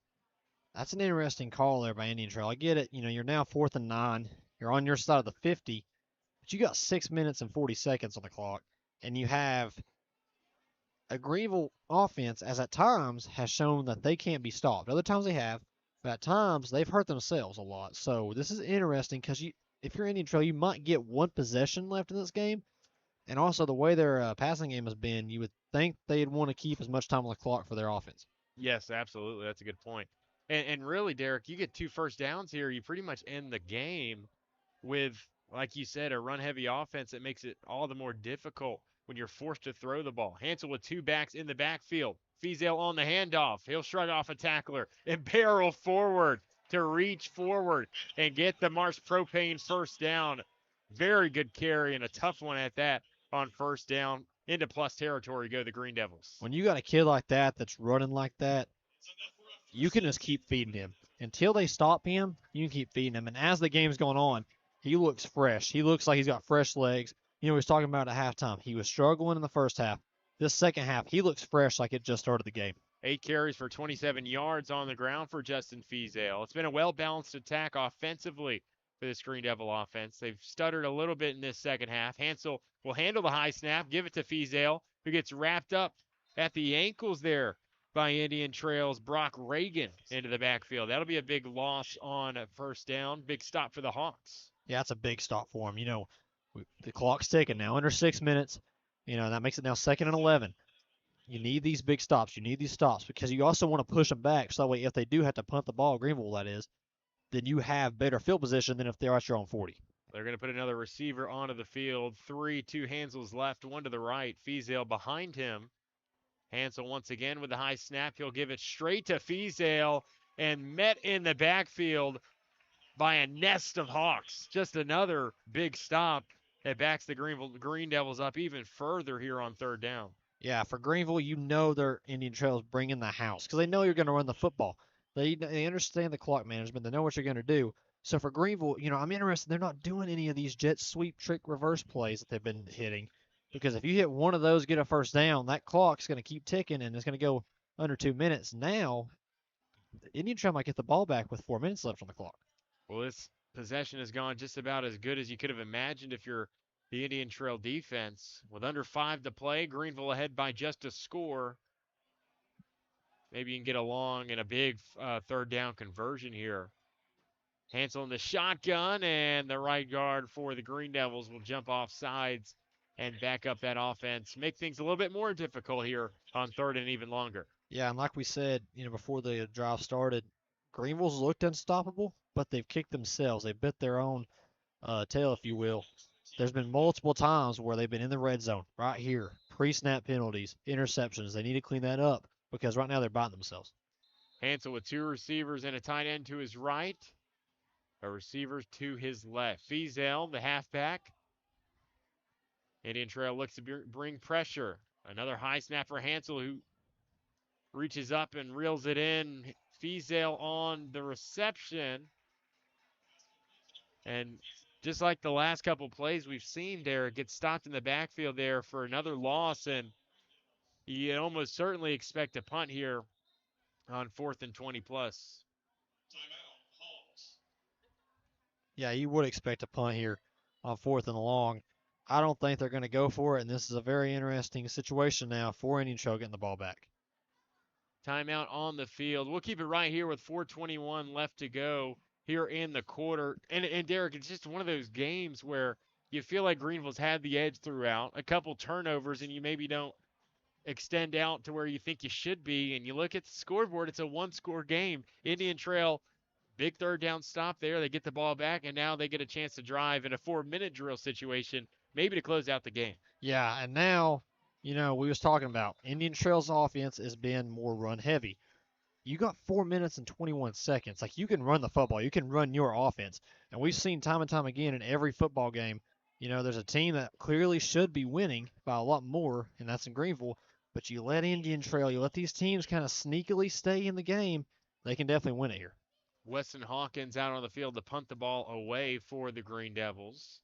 that's an interesting call there by Indian Trail. I get it. You're now 4th and 9. You're on your side of the 50, but you got 6 minutes and 40 seconds on the clock, and you have a Greeneville offense, as at times has shown that they can't be stopped. Other times they have, but at times they've hurt themselves a lot. So this is interesting because if you're Indian Trail, you might get 1 possession left in this game. And also the way their passing game has been, you would think they'd want to keep as much time on the clock for their offense. Yes, absolutely. That's a good point. And really, Derek, you get 2 first downs here, you pretty much end the game with, like you said, a run-heavy offense that makes it all the more difficult when you're forced to throw the ball. Hansel with 2 backs in the backfield. Fiesel on the handoff. He'll shrug off a tackler and barrel forward to reach forward and get the Marsh Propane first down. Very good carry and a tough one at that on first down. Into plus territory go the Greene Devils. When you got a kid like that that's running like that, you can just keep feeding him. Until they stop him, you can keep feeding him. And as the game's going on, he looks fresh. He looks like he's got fresh legs. He was talking about at halftime. He was struggling in the first half. This second half, he looks fresh like it just started the game. 8 carries for 27 yards on the ground for Justin Fiesel. It's been a well-balanced attack offensively for this Greene Devil offense. They've stuttered a little bit in this second half. Hansel will handle the high snap, give it to Fiesel, who gets wrapped up at the ankles there by Indian Trail's Brock Reagan into the backfield. That'll be a big loss on a first down. Big stop for the Hawks. Yeah, it's a big stop for him. The clock's ticking now, under 6 minutes. That makes it now 2nd and 11. You need these big stops. You need these stops because you also want to push them back. So that way, if they do have to punt the ball, Greeneville that is, then you have better field position than if they're at your own 40. They're going to put another receiver onto the field. 2 Hansels left, 1 to the right. Fiesel behind him. Hansel once again with the high snap. He'll give it straight to Fiesel and met in the backfield by a nest of Hawks. Just another big stop that backs the Greene Devils up even further here on 3rd down. Yeah, for Greeneville, their Indian Trail's bringing the house because they know you're going to run the football. They understand the clock management. They know what you're going to do. So for Greeneville, I'm interested. They're not doing any of these jet sweep trick reverse plays that they've been hitting because if you hit one of those, get a first down, that clock's going to keep ticking and it's going to go under 2 minutes. Now, the Indian Trail might get the ball back with 4 minutes left on the clock. Well, this possession has gone just about as good as you could have imagined if you're the Indian Trail defense. With under 5 to play, Greeneville ahead by just a score. Maybe you can get along in a big 3rd down conversion here. Hansel in the shotgun, and the right guard for the Greene Devils will jump off sides and back up that offense. Make things a little bit more difficult here on 3rd and even longer. Yeah, and like we said, before the drive started, Greeneville's looked unstoppable, but they've kicked themselves. They bit their own tail, if you will. there's been multiple times where they've been in the red zone right here. Pre-snap penalties, interceptions. They need to clean that up because right now they're biting themselves. Hansel with 2 receivers and a tight end to his right. A receiver to his left. Fiesel, the halfback. Indian Trail looks to bring pressure. Another high snap for Hansel, who reaches up and reels it in. Fiesel on the reception. And just like the last couple plays we've seen, Derek gets stopped in the backfield there for another loss, and you almost certainly expect a punt here on 4th and 20 plus. Yeah, you would expect a punt here on 4th and long. I don't think they're going to go for it, and this is a very interesting situation now for Indian Trail getting the ball back. Timeout on the field. We'll keep it right here with 4:21 left to go here in the quarter. And Derek, it's just one of those games where you feel like Greeneville's had the edge throughout. A couple turnovers, and you maybe don't extend out to where you think you should be. And you look at the scoreboard, it's a 1-score game. Indian Trail, big third down stop there. They get the ball back, and now they get a chance to drive in a 4-minute drill situation, maybe to close out the game. Yeah, and now, we was talking about Indian Trail's offense has been more run heavy. You got 4 minutes and 21 seconds. Like, you can run the football. You can run your offense. And we've seen time and time again in every football game, there's a team that clearly should be winning by a lot more, and that's in Greeneville. But you let Indian Trail, you let these teams kind of sneakily stay in the game, they can definitely win it here. Weston Hawkins out on the field to punt the ball away for the Greene Devils.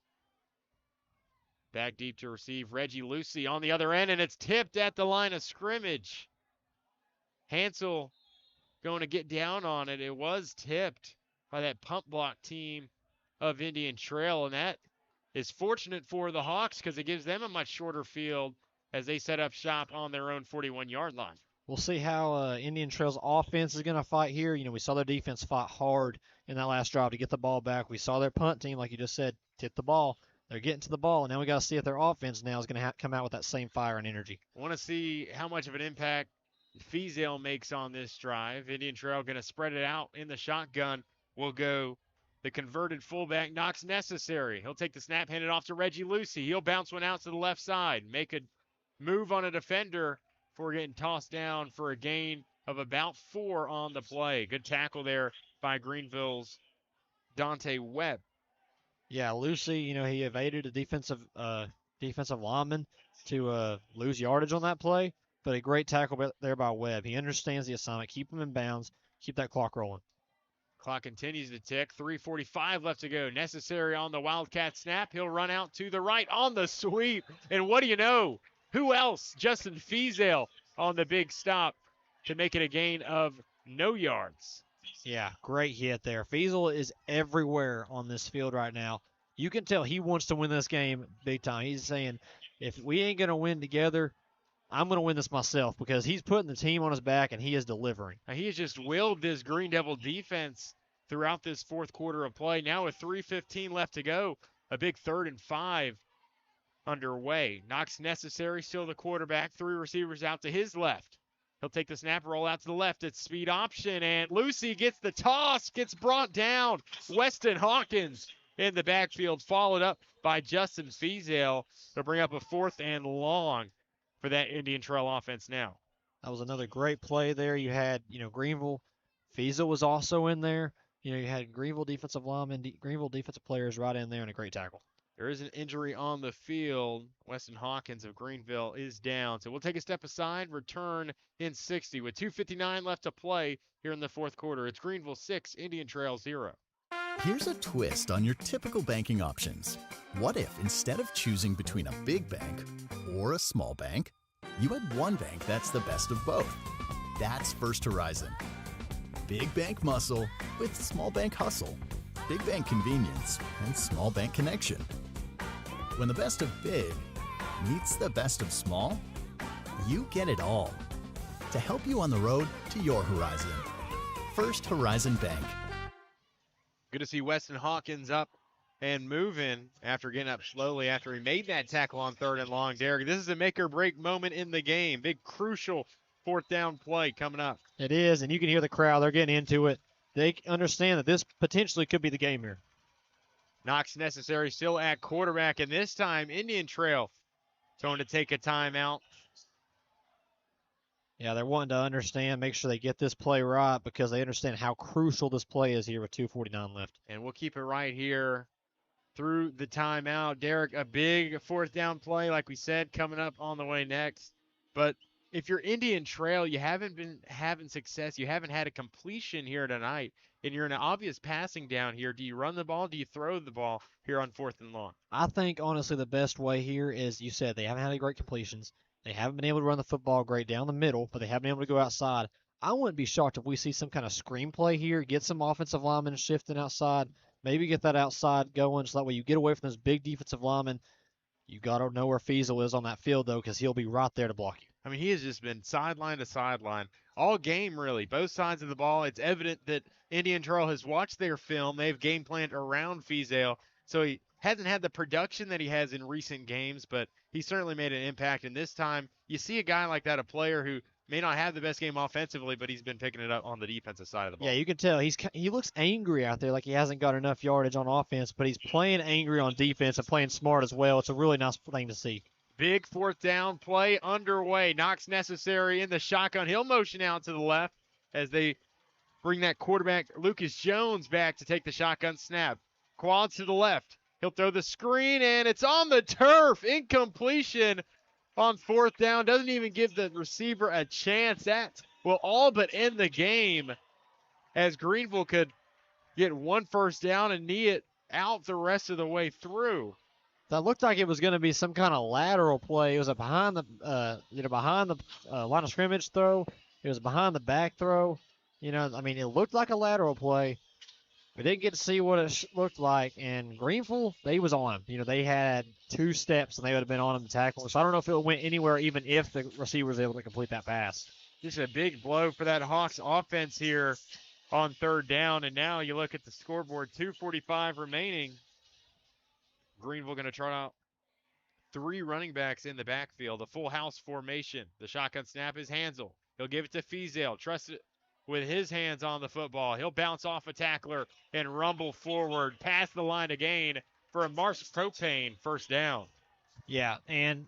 Back deep to receive Reggie Lucy on the other end, and it's tipped at the line of scrimmage. Hansel going to get down on it. It was tipped by that pump block team of Indian Trail, and that is fortunate for the Hawks because it gives them a much shorter field as they set up shop on their own 41-yard line. We'll see how Indian Trail's offense is going to fight here. We saw their defense fight hard in that last drive to get the ball back. We saw their punt team, like you just said, tip the ball. They're getting to the ball, and now we got to see if their offense now is going to come out with that same fire and energy. I want to see how much of an impact Fiesel makes on this drive. Indian Trail going to spread it out in the shotgun. Will go the converted fullback, Knox Necessary. He'll take the snap, hand it off to Reggie Lucy. He'll bounce one out to the left side, make a move on a defender before getting tossed down for a gain of about 4 on the play. Good tackle there by Greeneville's Dante Webb. Yeah, Lucy, he evaded a defensive lineman to lose yardage on that play, but a great tackle there by Webb. He understands the assignment. Keep him in bounds. Keep that clock rolling. Clock continues to tick. 3:45 left to go. Necessary on the Wildcat snap. He'll run out to the right on the sweep. And what do you know? Who else? Justin Fiesel on the big stop to make it a gain of no yards. Yeah, great hit there. Fiesel is everywhere on this field right now. You can tell he wants to win this game big time. He's saying, if we ain't going to win together, I'm going to win this myself, because he's putting the team on his back and he is delivering. Now, he has just willed this Greene Devil defense throughout this fourth quarter of play. Now with 3:15 left to go, a big 3rd and 5 underway. Knox Necessary, still the quarterback. 3 receivers out to his left. He'll take the snap, roll out to the left. It's speed option, and Lucy gets the toss, gets brought down. Weston Hawkins in the backfield, followed up by Justin Fiesel. They'll bring up a 4th and long for that Indian Trail offense now. That was another great play there. You had, Greeneville. Fiesel was also in there. You had Greeneville defensive linemen, Greeneville defensive players right in there, and a great tackle. There is an injury on the field. Weston Hawkins of Greeneville is down. So we'll take a step aside, return in 60 with 2:59 left to play here in the fourth quarter. It's Greeneville 6, Indian Trail 0. Here's a twist on your typical banking options. What if, instead of choosing between a big bank or a small bank, you had one bank that's the best of both? That's First Horizon. Big bank muscle with small bank hustle. Big bank convenience and small bank connection. When the best of big meets the best of small, you get it all. To help you on the road to your horizon. First Horizon Bank. Good to see Weston Hawkins up and moving after getting up slowly after he made that tackle on 3rd and long. Derek, this is a make or break moment in the game. Big crucial 4th down play coming up. It is, and you can hear the crowd. They're getting into it. They understand that this potentially could be the game here. Knox Necessary still at quarterback, and this time Indian Trail going to take a timeout. Yeah, they're wanting to understand, make sure they get this play right because they understand how crucial this play is here with 2:49 left. And we'll keep it right here through the timeout. Derek, a big fourth down play, like we said, coming up on the way next. But if you're Indian Trail, you haven't been having success. You haven't had a completion here tonight, and you're in an obvious passing down here. Do you run the ball? Do you throw the ball here on 4th and long? I think, honestly, the best way here is, you said, they haven't had any great completions. They haven't been able to run the football great down the middle, but they haven't been able to go outside. I wouldn't be shocked if we see some kind of screen play here, get some offensive linemen shifting outside, maybe get that outside going so that way you get away from those big defensive linemen. You got to know where Feasel is on that field, though, because he'll be right there to block you. I mean, he has just been sideline to sideline all game, really. Both sides of the ball. It's evident that Indian Trail has watched their film. They've game planned around Feasel, so he hasn't had the production that he has in recent games, but he certainly made an impact. And this time, you see a guy like that, a player who may not have the best game offensively, but he's been picking it up on the defensive side of the ball. Yeah, you can tell he looks angry out there, like he hasn't got enough yardage on offense, but he's playing angry on defense and playing smart as well. It's a really nice thing to see. Big fourth down play underway. Knox Necessary in the shotgun. He'll motion out to the left as they bring that quarterback, Lucas Jones, back to take the shotgun snap. Quads to the left. He'll throw the screen, and it's on the turf. Incompletion on 4th down. Doesn't even give the receiver a chance. That will all but end the game, as Greeneville could get 1 first down and knee it out the rest of the way through. That looked like it was going to be some kind of lateral play. It was a behind the line of scrimmage throw. It was behind the back throw. I mean, it looked like a lateral play. We didn't get to see what it looked like. And Greeneville, they was on him. They had 2 steps, and they would have been on him to tackle. So I don't know if it went anywhere, even if the receiver was able to complete that pass. Just a big blow for that Hawks offense here on 3rd down. And now you look at the scoreboard, 2:45 remaining. Greeneville going to try out 3 running backs in the backfield, a full house formation. The shotgun snap is Hansel. He'll give it to Feasel. Trust it with his hands on the football. He'll bounce off a tackler and rumble forward past the line of gain for a Mars Propane first down. Yeah, and,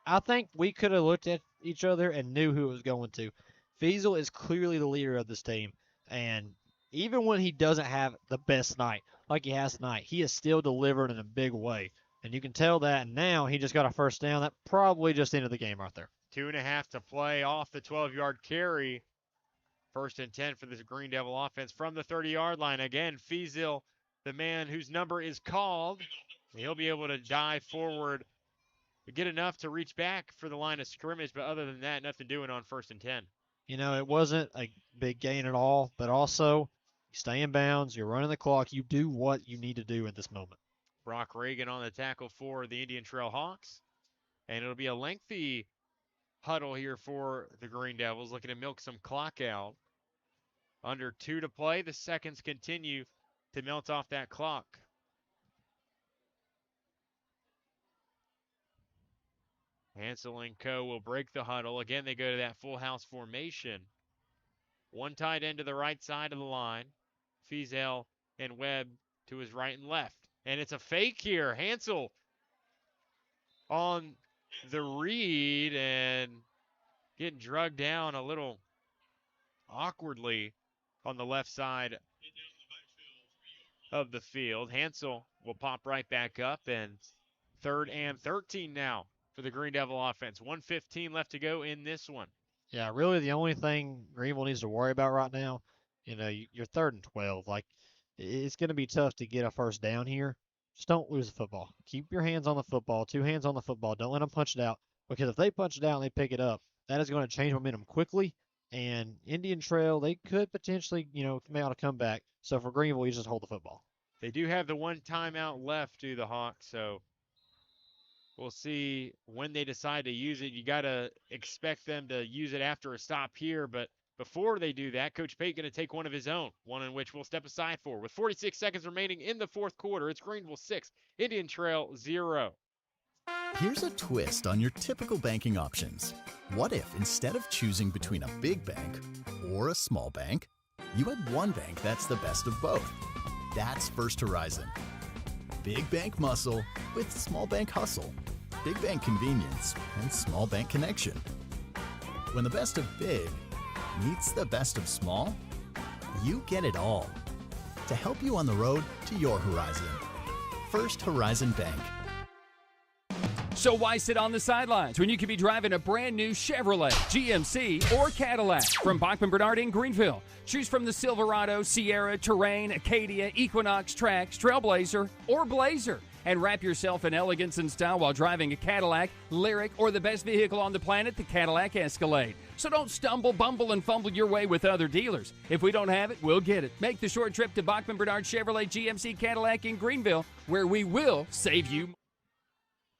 I think we could have looked at each other and knew who it was going to. Feasel is clearly the leader of this team, and even when he doesn't have the best night like he has tonight, he is still delivered in a big way. And you can tell that, and now he just got a first down. That probably just ended the game right there. 2.5 to play off the 12-yard carry. 1st and 10 for this Greene Devil offense from the 30-yard line. Again, Feasel, the man whose number is called. He'll be able to dive forward, get enough to reach back for the line of scrimmage, but other than that, nothing doing on 1st and 10. It wasn't a big gain at all, but also you stay in bounds, you're running the clock, you do what you need to do at this moment. Brock Reagan on the tackle for the Indian Trail Hawks. And it'll be a lengthy huddle here for the Greene Devils, looking to milk some clock out. Under 2 to play. The seconds continue to melt off that clock. Hansel and Co. will break the huddle. Again, they go to that full house formation. 1 tight end to the right side of the line. Feasel and Webb to his right and left. And it's a fake here. Hansel on the read and getting drugged down a little awkwardly on the left side of the field. Hansel will pop right back up, and 3rd and 13 now for the Greene Devil offense. 1:15 left to go in this one. Yeah, really the only thing Greeneville needs to worry about right now, you're 3rd and 12. Like, it's going to be tough to get a first down here. Just don't lose the football. Keep your hands on the football, 2 hands on the football. Don't let them punch it out, because if they punch it out and they pick it up, that is going to change momentum quickly. And Indian Trail, they could potentially, come out and come back. So for Greeneville, you just hold the football. They do have the 1 timeout left to the Hawks, so we'll see when they decide to use it. You got to expect them to use it after a stop here, but before they do that, Coach Pate going to take one of his own, one in which we'll step aside for. With 46 seconds remaining in the 4th quarter, it's Greeneville 6, Indian Trail 0. Here's a twist on your typical banking options. What if, instead of choosing between a big bank or a small bank, you had one bank that's the best of both? That's First Horizon. Big bank muscle with small bank hustle. Big bank convenience and small bank connection. When the best of big meets the best of small, you get it all. To help you on the road to your horizon. First Horizon Bank. So why sit on the sidelines when you could be driving a brand new Chevrolet, GMC, or Cadillac from Bachman Bernard in Greeneville? Choose from the Silverado, Sierra, Terrain, Acadia, Equinox, Trax, Trailblazer, or Blazer. And wrap yourself in elegance and style while driving a Cadillac, Lyric, or the best vehicle on the planet, the Cadillac Escalade. So don't stumble, bumble, and fumble your way with other dealers. If we don't have it, we'll get it. Make the short trip to Bachman Bernard Chevrolet GMC Cadillac in Greeneville, where we will save you.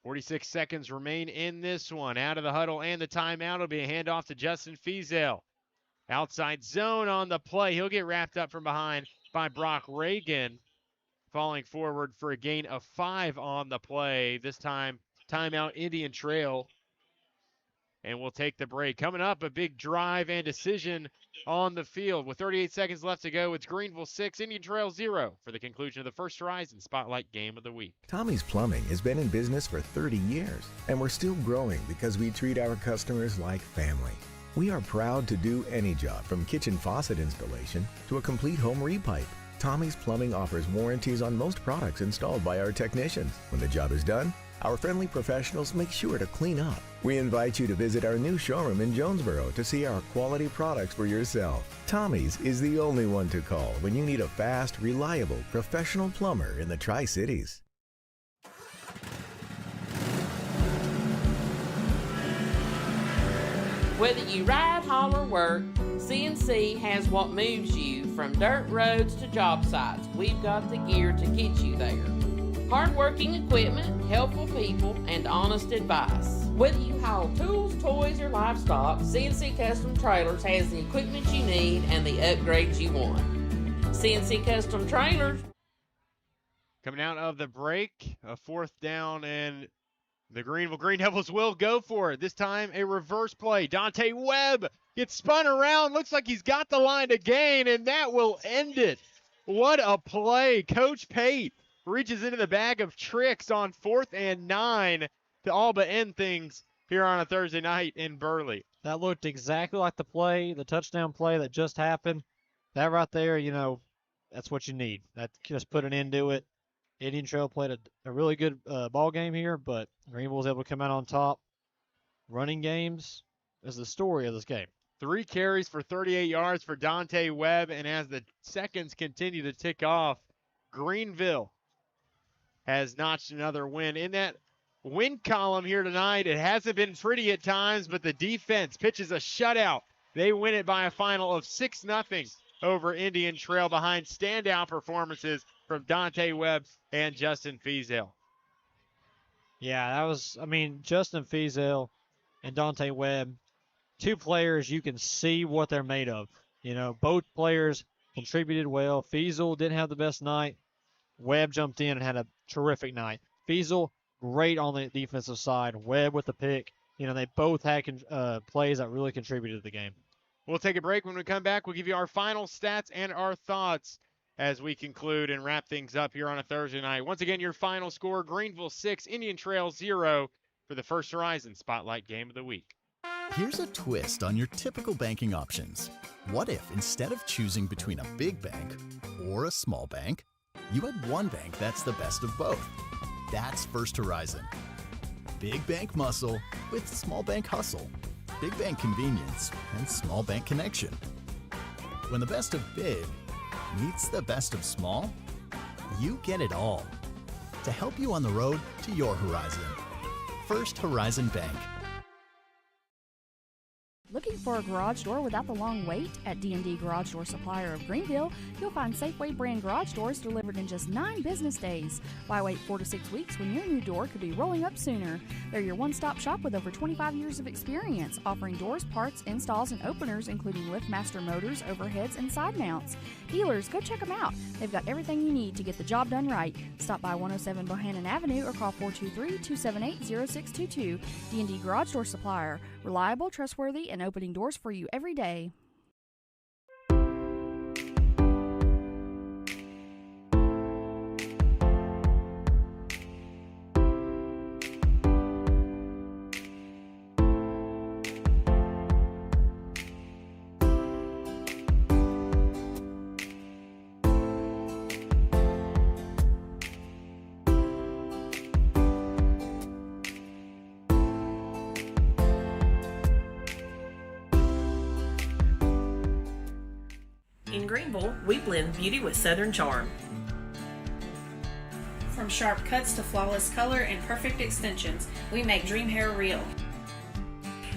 46 seconds remain in this one. Out of the huddle and the timeout will be a handoff to Justin Fiesel. Outside zone on the play. He'll get wrapped up from behind by Brock Reagan. Falling forward for a gain of 5 on the play. This time, timeout Indian Trail. And we'll take the break. Coming up, a big drive and decision on the field. With 38 seconds left to go, it's Greeneville 6, Indian Trail 0 for the conclusion of the First Horizon Spotlight Game of the Week. Tommy's Plumbing has been in business for 30 years, and we're still growing because we treat our customers like family. We are proud to do any job from kitchen faucet installation to a complete home repipe. Tommy's Plumbing offers warranties on most products installed by our technicians. When the job is done, our friendly professionals make sure to clean up. We invite you to visit our new showroom in Jonesboro to see our quality products for yourself. Tommy's is the only one to call when you need a fast, reliable, professional plumber in the Tri-Cities. Whether you ride, haul, or work, CNC has what moves you from dirt roads to job sites. We've got the gear to get you there. Hardworking equipment, helpful people, and honest advice. Whether you haul tools, toys, or livestock, CNC Custom Trailers has the equipment you need and the upgrades you want. CNC Custom Trailers. Coming out of the break, a 4th down, and the Greeneville Greene Devils will go for it. This time, a reverse play. Dante Webb gets spun around. Looks like he's got the line to gain, and that will end it. What a play. Coach Pate reaches into the bag of tricks on 4th and 9 to all but end things here on a Thursday night in Burley. That looked exactly like the touchdown play that just happened. That right there, that's what you need. That just put an end to it. Indian Trail played a really good ball game here, but Greeneville was able to come out on top. Running games is the story of this game. 3 carries for 38 yards for Dante Webb, and as the seconds continue to tick off, Greeneville has notched another win. In that win column here tonight, it hasn't been pretty at times, but the defense pitches a shutout. They win it by a final of 6-0 over Indian Trail behind standout performances from Dante Webb and Justin Fiesel. Yeah, Justin Fiesel and Dante Webb, 2 players you can see what they're made of. Both players contributed well. Fiesel didn't have the best night. Webb jumped in and had a terrific night. Fiesel, great on the defensive side. Webb with the pick. They both had plays that really contributed to the game. We'll take a break. When we come back, we'll give you our final stats and our thoughts as we conclude and wrap things up here on a Thursday night. Once again, your final score, Greeneville 6, Indian Trail 0 for the First Horizon Spotlight Game of the Week. Here's a twist on your typical banking options. What if instead of choosing between a big bank or a small bank, you had one bank that's the best of both? That's First Horizon. Big bank muscle with small bank hustle. Big bank convenience and small bank connection. When the best of big meets the best of small, you get it all. To help you on the road to your horizon. First Horizon Bank. Looking for a garage door without the long wait? At D&D Garage Door Supplier of Greeneville, you'll find Safeway brand garage doors delivered in just 9 business days. Why wait 4 to 6 weeks when your new door could be rolling up sooner? They're your one-stop shop with over 25 years of experience, offering doors, parts, installs, and openers, including LiftMaster motors, overheads, and side mounts. Dealers, go check them out. They've got everything you need to get the job done right. Stop by 107 Bohannon Avenue or call 423-278-0622. D&D Garage Door Supplier. Reliable, trustworthy, and opening doors for you every day. Greeneville, we blend beauty with Southern charm. From sharp cuts to flawless color and perfect extensions, we make dream hair real.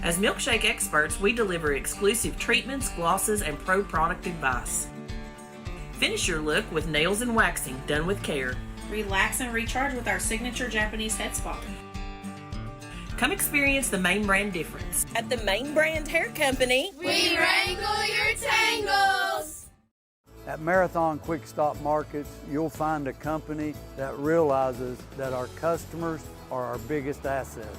As milkshake experts, we deliver exclusive treatments, glosses, and pro product advice. Finish your look with nails and waxing done with care. Relax and recharge with our signature Japanese head spa. Come experience the main brand difference. At the Main Brand Hair Company, We wrangle your tangles. At Marathon Quick Stop Markets, you'll find a company that realizes that our customers are our biggest assets.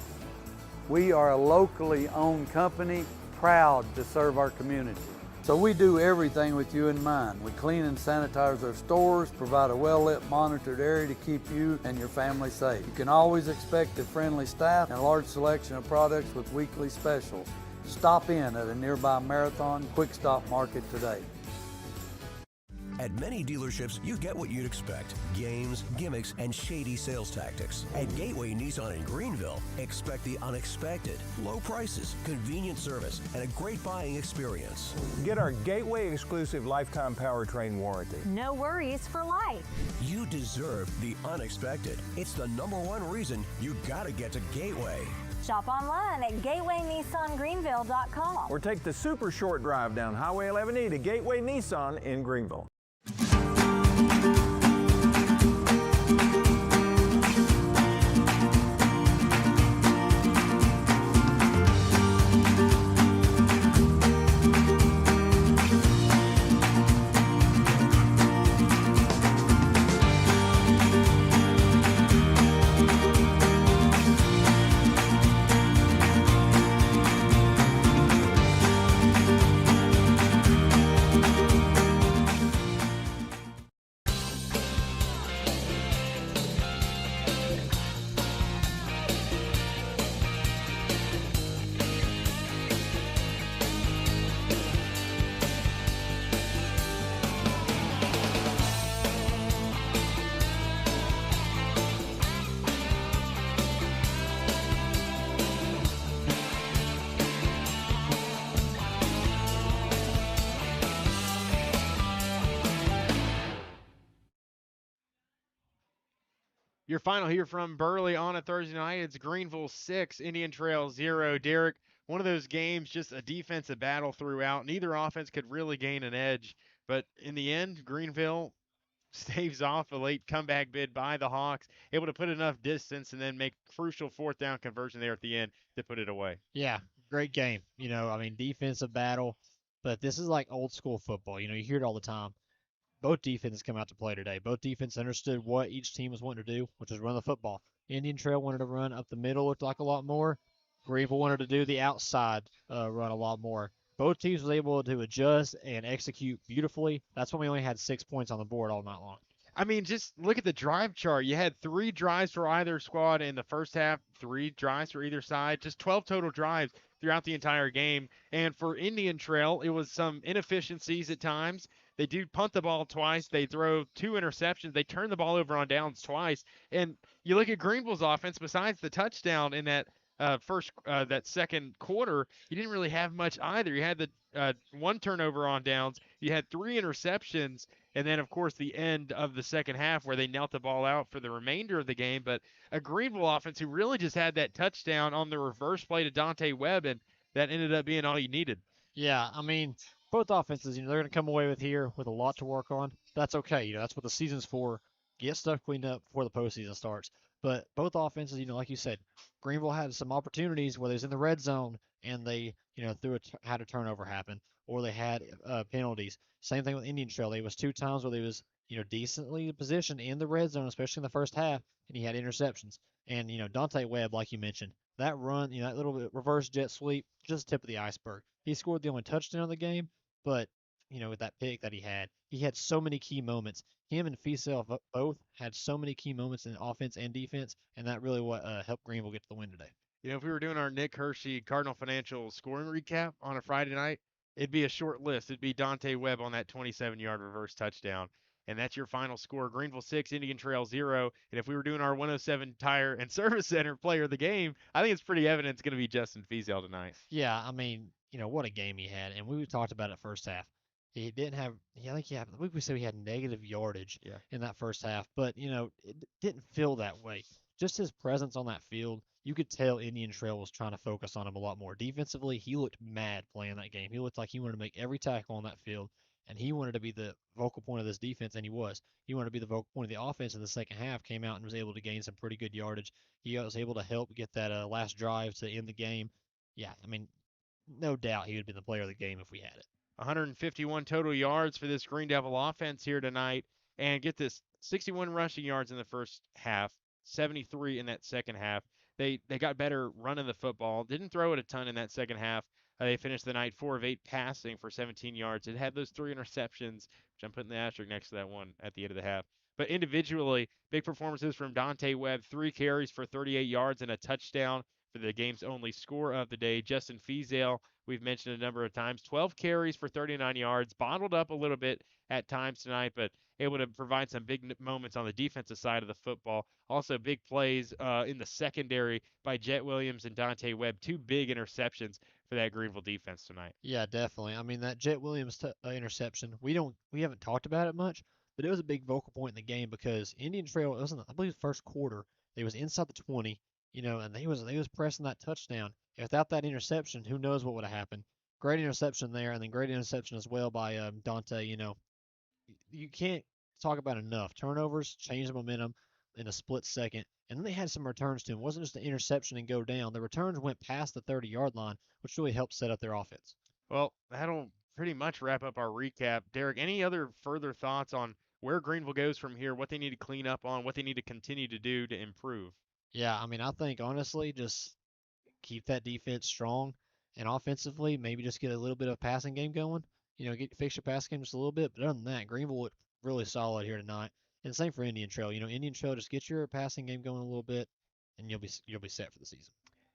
We are a locally owned company, proud to serve our community. So we do everything with you in mind. We clean and sanitize our stores, provide a well-lit, monitored area to keep you and your family safe. You can always expect a friendly staff and a large selection of products with weekly specials. Stop in at a nearby Marathon Quick Stop Market today. At many dealerships, you get what you'd expect. Games, gimmicks, and shady sales tactics. At Gateway Nissan in Greeneville, expect the unexpected. Low prices, convenient service, and a great buying experience. Get our Gateway exclusive lifetime powertrain warranty. No worries for life. You deserve the unexpected. It's the #1 reason you gotta get to Gateway. Shop online at gatewaynissangreeneville.com. Or take the super short drive down Highway 11E to Gateway Nissan in Greeneville. Your final here from Burley on a Thursday night. It's Greeneville 6, Indian Trail 0. Derek, one of those games, just a defensive battle throughout. Neither offense could really gain an edge. But in the end, Greeneville staves off a late comeback bid by the Hawks, able to put enough distance and then make crucial fourth down conversion there at the end to put it away. Yeah, great game. Defensive battle, but this is like old school football. You hear it all the time. Both defenses come out to play today. Both defenses understood what each team was wanting to do, which was run the football. Indian Trail wanted to run up the middle, looked like a lot more. Greeneville wanted to do the outside run a lot more. Both teams was able to adjust and execute beautifully. That's when we only had 6 points on the board all night long. Just look at the drive chart. You had 3 drives for either squad in the first half, 3 drives for either side, just 12 total drives throughout the entire game. And for Indian Trail, it was some inefficiencies at times. They do punt the ball twice. They throw 2 interceptions. They turn the ball over on downs twice. And you look at Greenville's offense, besides the touchdown in that that second quarter, you didn't really have much either. You had the 1 turnover on downs. You had 3 interceptions. And then, of course, the end of the second half where they knelt the ball out for the remainder of the game. But a Greeneville offense who really just had that touchdown on the reverse play to Dante Webb, and that ended up being all you needed. Yeah, both offenses, they're going to come away with a lot to work on. That's okay. That's what the season's for. Get stuff cleaned up before the postseason starts. But both offenses, like you said, Greeneville had some opportunities where they was in the red zone and they, had a turnover happen, or they had penalties. Same thing with Indian Trail. There was 2 times where they was, decently positioned in the red zone, especially in the first half, and he had interceptions. And, Dante Webb, like you mentioned, that run, that little bit reverse jet sweep, just tip of the iceberg. He scored the only touchdown of the game, but, with that pick that he had so many key moments. Him and Fiesel both had so many key moments in offense and defense, and that really what helped Greeneville get to the win today. If we were doing our Nick Hershey Cardinal Financial scoring recap on a Friday night, it'd be a short list. It'd be Dante Webb on that 27-yard reverse touchdown. And that's your final score. Greeneville 6, Indian Trail 0. And if we were doing our 107 Tire and Service Center player of the game, I think it's pretty evident it's going to be Justin Fiesel tonight. Yeah, what a game he had. And we talked about it first half. He didn't have. I think I think we said he had negative yardage in that first half, but it didn't feel that way. Just his presence on that field, you could tell Indian Trail was trying to focus on him a lot more. Defensively, he looked mad playing that game. He looked like he wanted to make every tackle on that field, and he wanted to be the vocal point of this defense, and he was. He wanted to be the vocal point of the offense in the second half. Came out and was able to gain some pretty good yardage. He was able to help get that last drive to end the game. Yeah, I mean, no doubt he would have been the player of the game if we had it. 151 total yards for this Greene Devil offense here tonight. And get this, 61 rushing yards in the first half, 73 in that second half. They got better running the football. Didn't throw it a ton in that second half. They finished the night 4 of 8 passing for 17 yards. It had those 3 interceptions, which I'm putting the asterisk next to that one at the end of the half. But individually, big performances from Dante Webb, 3 carries for 38 yards and a touchdown for the game's only score of the day. Justin Fiesel, we've mentioned a number of times, 12 carries for 39 yards, bottled up a little bit at times tonight, but able to provide some big moments on the defensive side of the football. Also, big plays in the secondary by Jet Williams and Dante Webb. 2 big interceptions for that Greeneville defense tonight. Yeah, definitely. I mean, that Jet Williams interception, we haven't talked about it much, but it was a big vocal point in the game because Indian Trail, it was I believe the first quarter, they was inside the 20, and they was pressing that touchdown. Without that interception, who knows what would have happened. Great interception there, and then great interception as well by Dante. You can't talk about enough. Turnovers change the momentum in a split second. And then they had some returns to him. It wasn't just an interception and go down. The returns went past the 30-yard line, which really helped set up their offense. Well, that'll pretty much wrap up our recap. Derek, any other further thoughts on where Greeneville goes from here, what they need to clean up on, what they need to continue to do to improve? Yeah, I mean, I think, honestly, just keep that defense strong. And offensively, maybe just get a little bit of passing game going. Fix your passing game just a little bit. But other than that, Greeneville looked really solid here tonight. And same for Indian Trail. Indian Trail, just get your passing game going a little bit, and you'll be set for the season.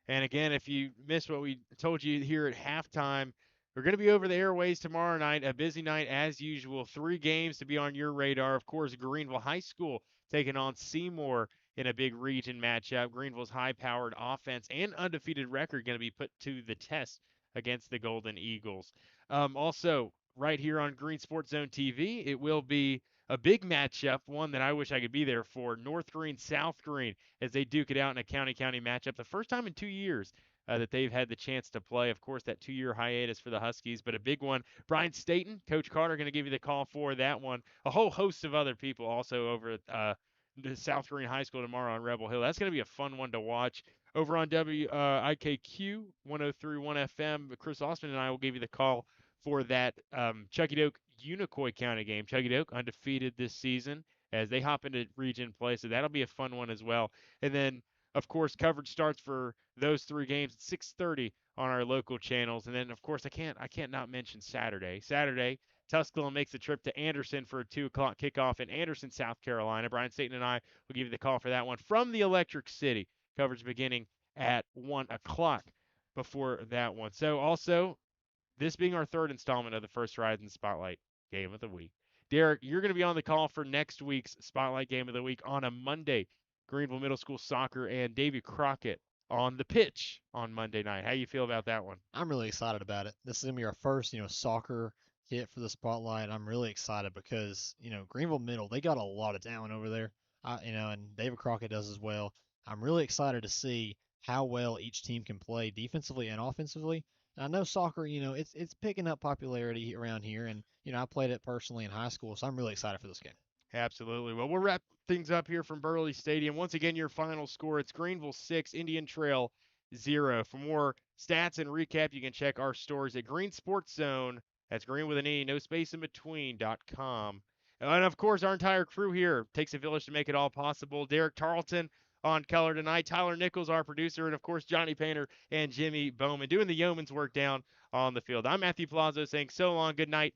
And again, if you missed what we told you here at halftime, we're going to be over the airways tomorrow night. A busy night as usual. 3 games to be on your radar. Of course, Greeneville High School taking on Seymour in a big region matchup. Greeneville's high-powered offense and undefeated record going to be put to the test against the Golden Eagles. Also, right here on Green Sports Zone TV, it will be a big matchup, one that I wish I could be there for. North Greene, South Greene, as they duke it out in a county-county matchup. The first time in 2 years that they've had the chance to play. Of course, that 2-year hiatus for the Huskies, but a big one. Brian Staten, Coach Carter, going to give you the call for that one. A whole host of other people also over at the South Greene High School tomorrow on Rebel Hill. That's going to be a fun one to watch. Over on IKQ 103.1 FM, Chris Osman and I will give you the call for that Chucky Doak Unicoi County game. Chucky Doak undefeated this season as they hop into region play, so that'll be a fun one as well. And then, of course, coverage starts for those 3 games at 6:30 on our local channels. And then, of course, I can't not mention Saturday. Saturday, Tusculum makes the trip to Anderson for a 2 o'clock kickoff in Anderson, South Carolina. Brian Staten and I will give you the call for that one from the Electric City. Coverage beginning at 1 o'clock before that one. So also, this being our 3rd installment of the First Horizon Spotlight Game of the Week. Derek, you're going to be on the call for next week's Spotlight Game of the Week on a Monday. Greeneville Middle School Soccer and Davy Crockett on the pitch on Monday night. How you feel about that one? I'm really excited about it. This is going to be our first, soccer hit for the Spotlight. I'm really excited because, Greeneville Middle, they got a lot of talent over there, and David Crockett does as well. I'm really excited to see how well each team can play defensively and offensively. And I know soccer, it's picking up popularity around here, and, I played it personally in high school, so I'm really excited for this game. Absolutely. Well, we'll wrap things up here from Burley Stadium. Once again, your final score, it's Greeneville 6, Indian Trail 0. For more stats and recap, you can check our stories at Green Sports Zone. That's green with an E, no space in between.com. And, of course, our entire crew here takes a village to make it all possible. Derek Tarleton on color tonight, Tyler Nichols, our producer, and, of course, Johnny Painter and Jimmy Bowman doing the yeoman's work down on the field. I'm Matthew Palazzo saying so long, good night,